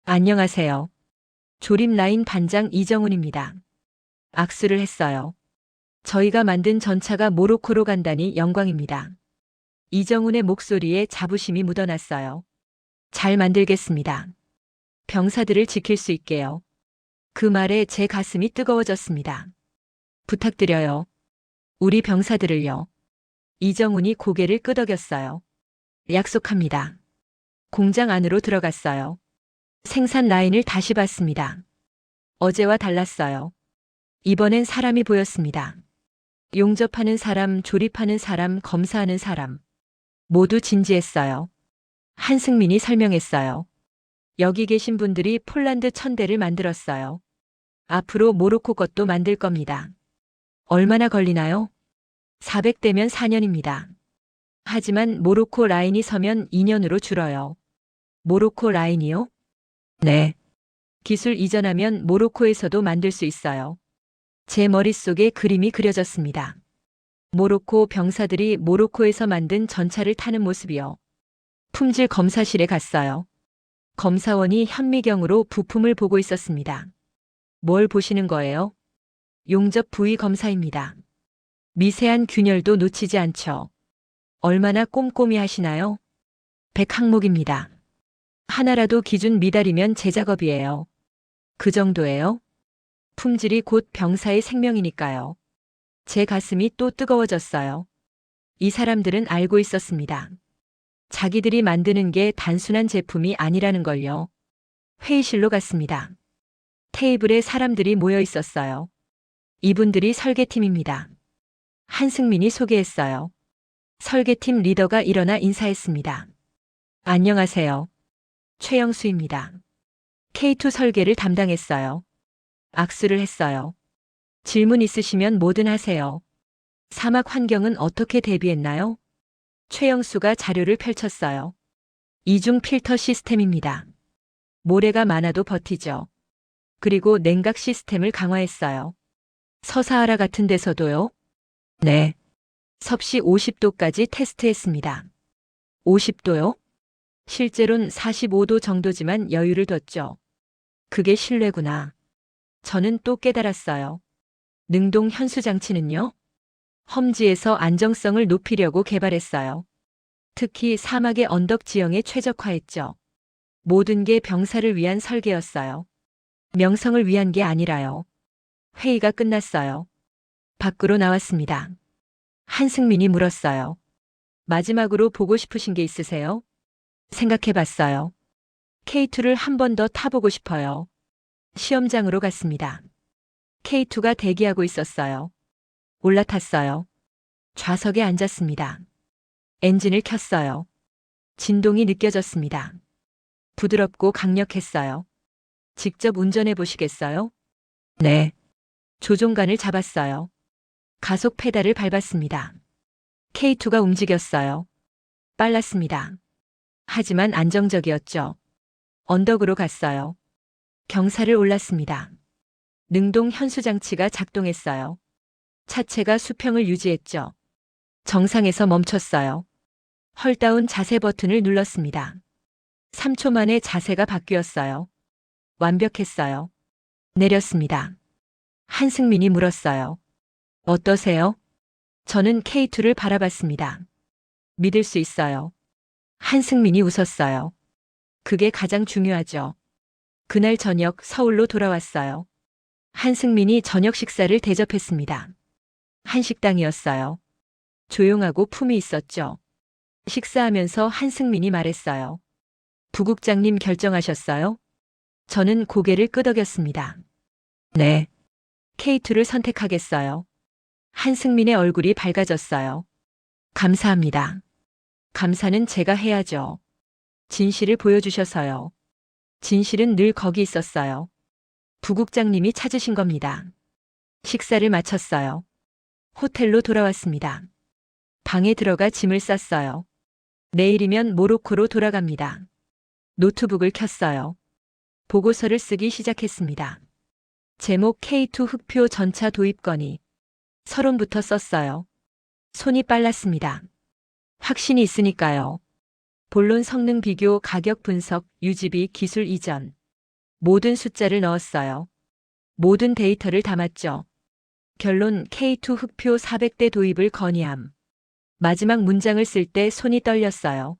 Speaker 1: 안녕하세요. 조립 라인 반장 이정훈입니다. 악수를 했어요. 저희가 만든 전차가 모로코로 간다니 영광입니다. 이정훈의 목소리에 자부심이 묻어났어요. 잘 만들겠습니다. 병사들을 지킬 수 있게요. 그 말에 제 가슴이 뜨거워졌습니다. 부탁드려요. 우리 병사들을요. 이정훈이 고개를 끄덕였어요. 약속합니다. 공장 안으로 들어갔어요. 생산 라인을 다시 봤습니다. 어제와 달랐어요. 이번엔 사람이 보였습니다. 용접하는 사람, 조립하는 사람, 검사하는 사람. 모두 진지했어요. 한승민이 설명했어요. 여기 계신 분들이 폴란드 천대를 만들었어요. 앞으로 모로코 것도 만들 겁니다. 얼마나 걸리나요? 400대면 4년입니다. 하지만 모로코 라인이 서면 2년으로 줄어요. 모로코 라인이요? 네. 기술 이전하면 모로코에서도 만들 수 있어요. 제 머릿속에 그림이 그려졌습니다. 모로코 병사들이 모로코에서 만든 전차를 타는 모습이요. 품질 검사실에 갔어요. 검사원이 현미경으로 부품을 보고 있었습니다. 뭘 보시는 거예요? 용접 부위 검사입니다. 미세한 균열도 놓치지 않죠. 얼마나 꼼꼼히 하시나요? 100항목입니다. 하나라도 기준 미달이면 제 작업이에요. 그 정도예요? 품질이 곧 병사의 생명이니까요. 제 가슴이 또 뜨거워졌어요. 이 사람들은 알고 있었습니다. 자기들이 만드는 게 단순한 제품이 아니라는 걸요. 회의실로 갔습니다. 테이블에 사람들이 모여 있었어요. 이분들이 설계팀입니다. 한승민이 소개했어요. 설계팀 리더가 일어나 인사했습니다. 안녕하세요. 최영수입니다. K2 설계를 담당했어요. 악수를 했어요. 질문 있으시면 뭐든 하세요. 사막 환경은 어떻게 대비했나요? 최영수가 자료를 펼쳤어요. 이중 필터 시스템입니다. 모래가 많아도 버티죠. 그리고 냉각 시스템을 강화했어요. 서사하라 같은 데서도요? 네. 섭씨 50도까지 테스트했습니다. 50도요? 실제론 45도 정도지만 여유를 뒀죠. 그게 신뢰구나. 저는 또 깨달았어요. 능동 현수 장치는요? 험지에서 안정성을 높이려고 개발했어요. 특히 사막의 언덕 지형에 최적화했죠. 모든 게 병사를 위한 설계였어요. 명성을 위한 게 아니라요. 회의가 끝났어요. 밖으로 나왔습니다. 한승민이 물었어요. 마지막으로 보고 싶으신 게 있으세요? 생각해봤어요. K2를 한 번 더 타보고 싶어요. 시험장으로 갔습니다. K2가 대기하고 있었어요. 올라탔어요. 좌석에 앉았습니다. 엔진을 켰어요. 진동이 느껴졌습니다. 부드럽고 강력했어요. 직접 운전해 보시겠어요? 네. 조종간을 잡았어요. 가속 페달을 밟았습니다. K2가 움직였어요. 빨랐습니다. 하지만 안정적이었죠. 언덕으로 갔어요. 경사를 올랐습니다. 능동 현수 장치가 작동했어요. 차체가 수평을 유지했죠. 정상에서 멈췄어요. 헐다운 자세 버튼을 눌렀습니다. 3초 만에 자세가 바뀌었어요. 완벽했어요. 내렸습니다. 한승민이 물었어요. 어떠세요? 저는 K2를 바라봤습니다. 믿을 수 있어요. 한승민이 웃었어요. 그게 가장 중요하죠. 그날 저녁 서울로 돌아왔어요. 한승민이 저녁 식사를 대접했습니다. 한식당이었어요. 조용하고 품이 있었죠. 식사하면서 한승민이 말했어요. 부국장님 결정하셨어요? 저는 고개를 끄덕였습니다. 네. K2를 선택하겠어요. 한승민의 얼굴이 밝아졌어요. 감사합니다. 감사는 제가 해야죠. 진실을 보여주셔서요. 진실은 늘 거기 있었어요. 부국장님이 찾으신 겁니다. 식사를 마쳤어요. 호텔로 돌아왔습니다. 방에 들어가 짐을 쌌어요. 내일이면 모로코로 돌아갑니다. 노트북을 켰어요. 보고서를 쓰기 시작했습니다. 제목 K2 흑표 전차 도입 건의. 서론부터 썼어요. 손이 빨랐습니다. 확신이 있으니까요. 본론 성능 비교, 가격 분석, 유지비, 기술 이전. 모든 숫자를 넣었어요. 모든 데이터를 담았죠. 결론 K2 흑표 400대 도입을 건의함. 마지막 문장을 쓸 때 손이 떨렸어요.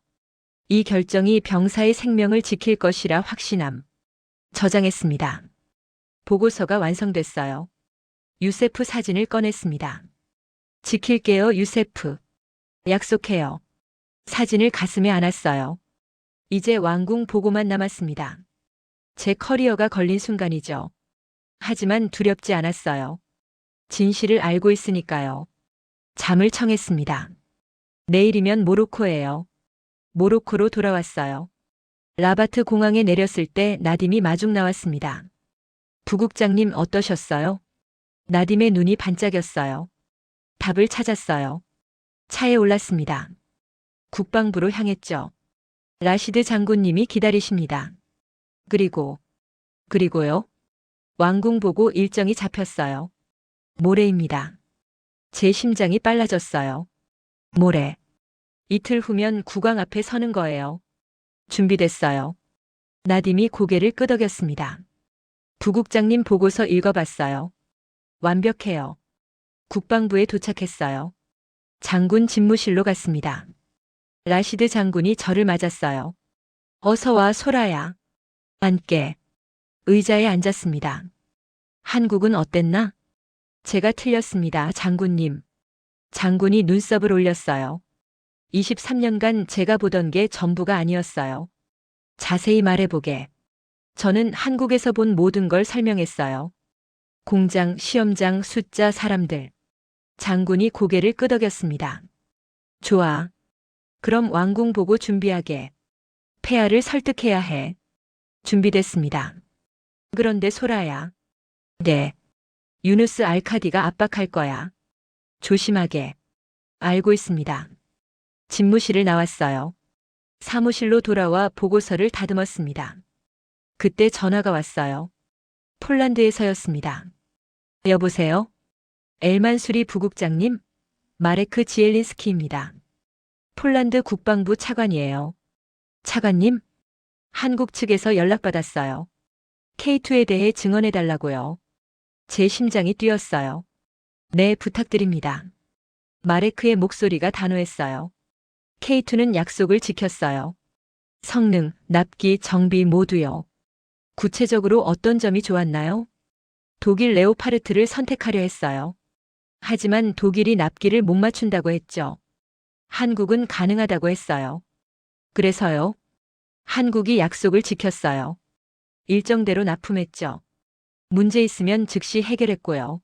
Speaker 1: 이 결정이 병사의 생명을 지킬 것이라 확신함. 저장했습니다. 보고서가 완성됐어요. 유세프 사진을 꺼냈습니다. 지킬게요, 유세프. 약속해요. 사진을 가슴에 안았어요. 이제 왕궁 보고만 남았습니다. 제 커리어가 걸린 순간이죠. 하지만 두렵지 않았어요. 진실을 알고 있으니까요. 잠을 청했습니다. 내일이면 모로코예요. 모로코로 돌아왔어요. 라바트 공항에 내렸을 때 나딤이 마중 나왔습니다. 부국장님 어떠셨어요? 나딤의 눈이 반짝였어요. 답을 찾았어요. 차에 올랐습니다. 국방부로 향했죠. 라시드 장군님이 기다리십니다. 그리고요? 왕궁 보고 일정이 잡혔어요. 모레입니다. 제 심장이 빨라졌어요. 모레. 이틀 후면 국왕 앞에 서는 거예요. 준비됐어요. 나딤이 고개를 끄덕였습니다. 부국장님 보고서 읽어봤어요. 완벽해요. 국방부에 도착했어요. 장군 집무실로 갔습니다. 라시드 장군이 저를 맞았어요. 어서 와, 소라야. 앉게. 의자에 앉았습니다. 한국은 어땠나? 제가 틀렸습니다, 장군님. 장군이 눈썹을 올렸어요. 23년간 제가 보던 게 전부가 아니었어요. 자세히 말해보게. 저는 한국에서 본 모든 걸 설명했어요. 공장, 시험장, 숫자, 사람들. 장군이 고개를 끄덕였습니다. 좋아. 그럼 왕궁 보고 준비하게. 폐하를 설득해야 해. 준비됐습니다. 그런데 소라야. 네. 유누스 알카디가 압박할 거야. 조심하게. 알고 있습니다. 집무실을 나왔어요. 사무실로 돌아와 보고서를 다듬었습니다. 그때 전화가 왔어요. 폴란드에서였습니다. 여보세요? 엘만수리 부국장님? 마레크 지엘린스키입니다. 폴란드 국방부 차관이에요. 차관님? 한국 측에서 연락받았어요. K2에 대해 증언해달라고요. 제 심장이 뛰었어요. 네, 부탁드립니다. 마레크의 목소리가 단호했어요. K2는 약속을 지켰어요. 성능, 납기, 정비 모두요. 구체적으로 어떤 점이 좋았나요? 독일 레오파르트를 선택하려 했어요. 하지만 독일이 납기를 못 맞춘다고 했죠. 한국은 가능하다고 했어요. 그래서요. 한국이 약속을 지켰어요. 일정대로 납품했죠. 문제 있으면 즉시 해결했고요.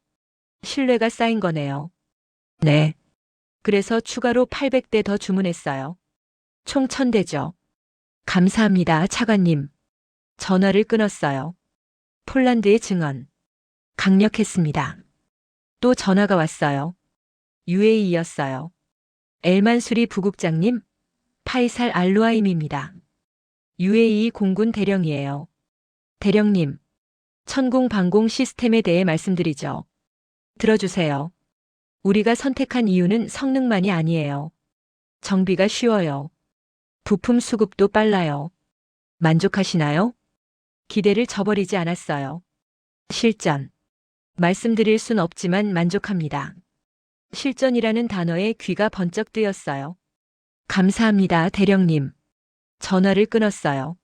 Speaker 1: 신뢰가 쌓인 거네요. 네. 그래서 추가로 800대 더 주문했어요. 총 1000대죠. 감사합니다, 차관님. 전화를 끊었어요. 폴란드의 증언. 강력했습니다. 또 전화가 왔어요. UAE였어요. 엘만수리 부국장님, 파이살 알루아임입니다. UAE 공군 대령이에요. 대령님, 천공 방공 시스템에 대해 말씀드리죠. 들어주세요. 우리가 선택한 이유는 성능만이 아니에요. 정비가 쉬워요. 부품 수급도 빨라요. 만족하시나요? 기대를 저버리지 않았어요. 실전. 말씀드릴 순 없지만 만족합니다. 실전이라는 단어에 귀가 번쩍 뜨였어요. 감사합니다, 대령님. 전화를 끊었어요.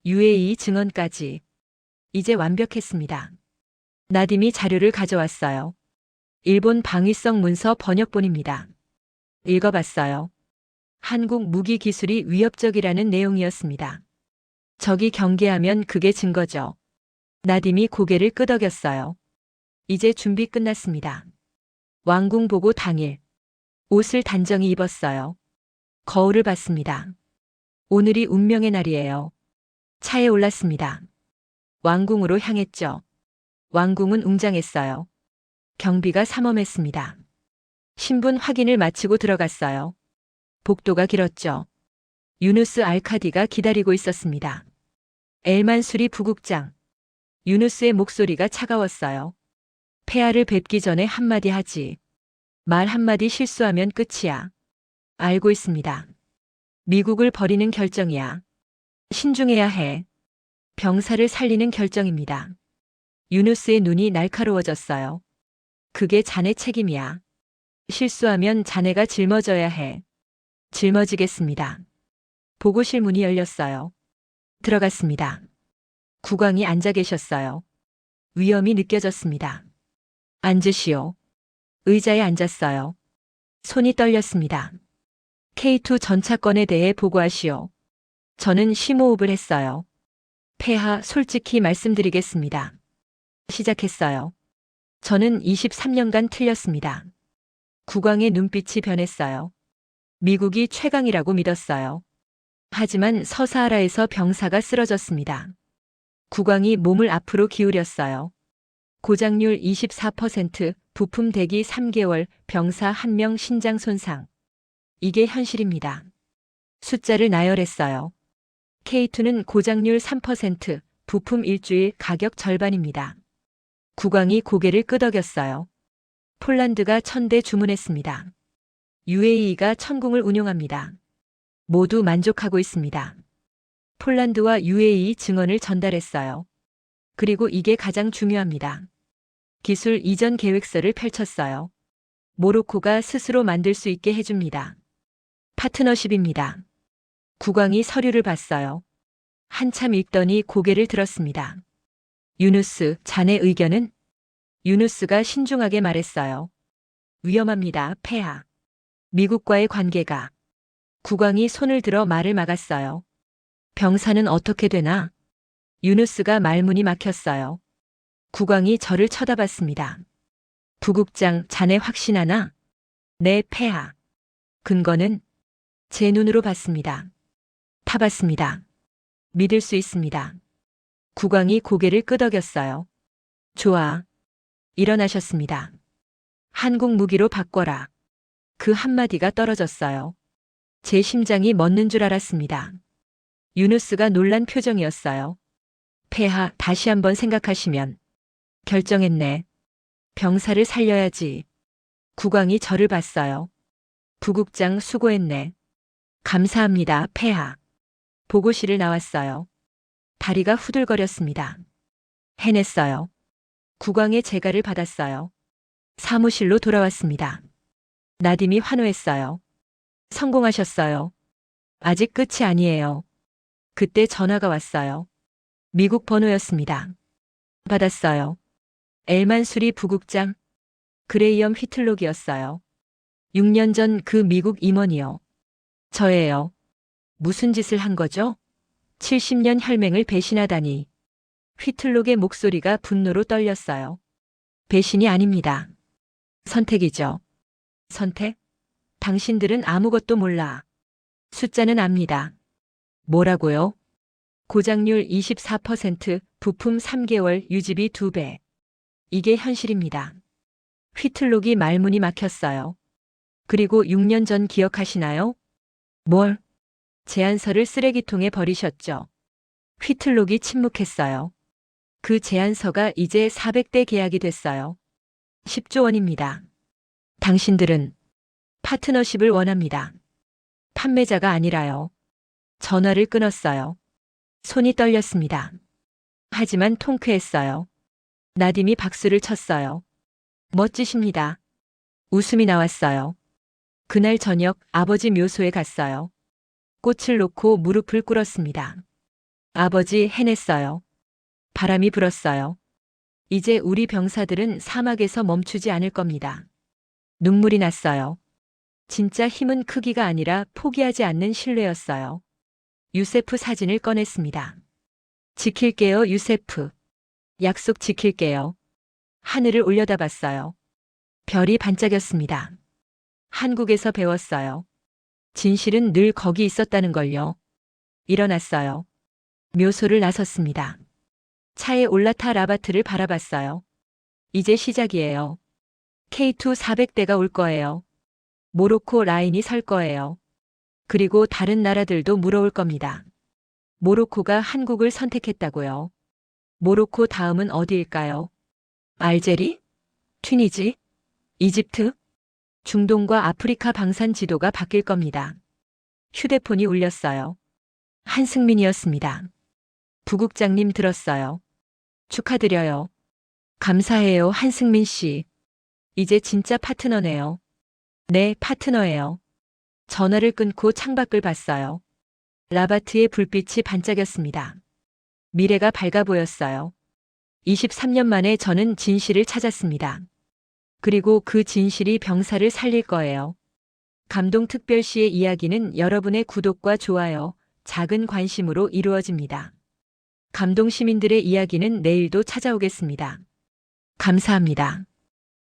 Speaker 1: UAE 증언까지. 이제 완벽했습니다. 나딤이 자료를 가져왔어요. 일본 방위성 문서 번역본입니다. 읽어봤어요. 한국 무기 기술이 위협적이라는 내용이었습니다. 적이 경계하면 그게 증거죠. 나딤이 고개를 끄덕였어요. 이제 준비 끝났습니다. 왕궁 보고 당일 옷을 단정히 입었어요. 거울을 봤습니다. 오늘이 운명의 날이에요. 차에 올랐습니다. 왕궁으로 향했죠. 왕궁은 웅장했어요. 경비가 삼엄했습니다. 신분 확인을 마치고 들어갔어요. 복도가 길었죠. 유누스 알카디가 기다리고 있었습니다. 엘만수리 부국장. 유누스의 목소리가 차가웠어요. 폐하를 뵙기 전에 한마디 하지. 말 한마디 실수하면 끝이야. 알고 있습니다. 미국을 버리는 결정이야. 신중해야 해. 병사를 살리는 결정입니다. 유누스의 눈이 날카로워졌어요. 그게 자네 책임이야. 실수하면 자네가 짊어져야 해. 짊어지겠습니다. 보고실 문이 열렸어요. 들어갔습니다. 국왕이 앉아 계셨어요. 위험이 느껴졌습니다. 앉으시오. 의자에 앉았어요. 손이 떨렸습니다. K2 전차권에 대해 보고하시오. 저는 심호흡을 했어요. 폐하, 솔직히 말씀드리겠습니다. 시작했어요. 저는 23년간 틀렸습니다. 국왕의 눈빛이 변했어요. 미국이 최강이라고 믿었어요. 하지만 서사하라에서 병사가 쓰러졌습니다. 국왕이 몸을 앞으로 기울였어요. 고장률 24%, 부품 대기 3개월, 병사 1명 신장 손상. 이게 현실입니다. 숫자를 나열했어요. K2는 고장률 3%, 부품 일주일, 가격 절반입니다. 국왕이 고개를 끄덕였어요. 폴란드가 1000대 주문했습니다. UAE가 1000궁을 운용합니다. 모두 만족하고 있습니다. 폴란드와 UAE 증언을 전달했어요. 그리고 이게 가장 중요합니다. 기술 이전 계획서를 펼쳤어요. 모로코가 스스로 만들 수 있게 해줍니다. 파트너십입니다. 국왕이 서류를 봤어요. 한참 읽더니 고개를 들었습니다. 유누스, 자네 의견은? 유누스가 신중하게 말했어요. 위험합니다, 폐하. 미국과의 관계가. 국왕이 손을 들어 말을 막았어요. 병사는 어떻게 되나? 유누스가 말문이 막혔어요. 국왕이 저를 쳐다봤습니다. 부국장, 자네 확신하나? 네, 폐하. 근거는? 제 눈으로 봤습니다. 타봤습니다. 믿을 수 있습니다. 국왕이 고개를 끄덕였어요. 좋아. 일어나셨습니다. 한국 무기로 바꿔라. 그 한마디가 떨어졌어요. 제 심장이 멎는 줄 알았습니다. 유누스가 놀란 표정이었어요. 폐하, 다시 한번 생각하시면. 결정했네. 병사를 살려야지. 국왕이 저를 봤어요. 부국장 수고했네. 감사합니다, 폐하. 보고실을 나왔어요. 다리가 후들거렸습니다. 해냈어요. 국왕의 재가를 받았어요. 사무실로 돌아왔습니다. 나딤이 환호했어요. 성공하셨어요. 아직 끝이 아니에요. 그때 전화가 왔어요. 미국 번호였습니다. 받았어요. 엘만수리 부국장. 그레이엄 휘틀록이었어요. 6년 전 그 미국 임원이요. 저예요. 무슨 짓을 한 거죠? 70년 혈맹을 배신하다니. 휘틀록의 목소리가 분노로 떨렸어요. 배신이 아닙니다. 선택이죠. 선택? 당신들은 아무것도 몰라. 숫자는 압니다. 뭐라고요? 고장률 24%, 부품 3개월, 유지비 2배. 이게 현실입니다. 휘틀록이 말문이 막혔어요. 그리고 6년 전 기억하시나요? 뭘? 제안서를 쓰레기통에 버리셨죠. 휘틀록이 침묵했어요. 그 제안서가 이제 400대 계약이 됐어요. 10조 원입니다. 당신들은 파트너십을 원합니다. 판매자가 아니라요. 전화를 끊었어요. 손이 떨렸습니다. 하지만 통쾌했어요. 나딤이 박수를 쳤어요. 멋지십니다. 웃음이 나왔어요. 그날 저녁 아버지 묘소에 갔어요. 꽃을 놓고 무릎을 꿇었습니다. 아버지, 해냈어요. 바람이 불었어요. 이제 우리 병사들은 사막에서 멈추지 않을 겁니다. 눈물이 났어요. 진짜 힘은 크기가 아니라 포기하지 않는 신뢰였어요. 유세프 사진을 꺼냈습니다. 지킬게요, 유세프. 약속 지킬게요. 하늘을 올려다봤어요. 별이 반짝였습니다. 한국에서 배웠어요. 진실은 늘 거기 있었다는 걸요. 일어났어요. 묘소를 나섰습니다. 차에 올라타 라바트를 바라봤어요. 이제 시작이에요. K2 400대가 올 거예요. 모로코 라인이 설 거예요. 그리고 다른 나라들도 물어올 겁니다. 모로코가 한국을 선택했다고요. 모로코 다음은 어디일까요? 알제리? 튀니지? 이집트? 중동과 아프리카 방산 지도가 바뀔 겁니다. 휴대폰이 울렸어요. 한승민이었습니다. 부국장님 들었어요. 축하드려요. 감사해요, 한승민 씨. 이제 진짜 파트너네요. 네, 파트너예요. 전화를 끊고 창밖을 봤어요. 라바트의 불빛이 반짝였습니다. 미래가 밝아 보였어요. 23년 만에 저는 진실을 찾았습니다. 그리고 그 진실이 병사를 살릴 거예요. 감동특별시의 이야기는 여러분의 구독과 좋아요, 작은 관심으로 이루어집니다. 감동시민들의 이야기는 내일도 찾아오겠습니다. 감사합니다.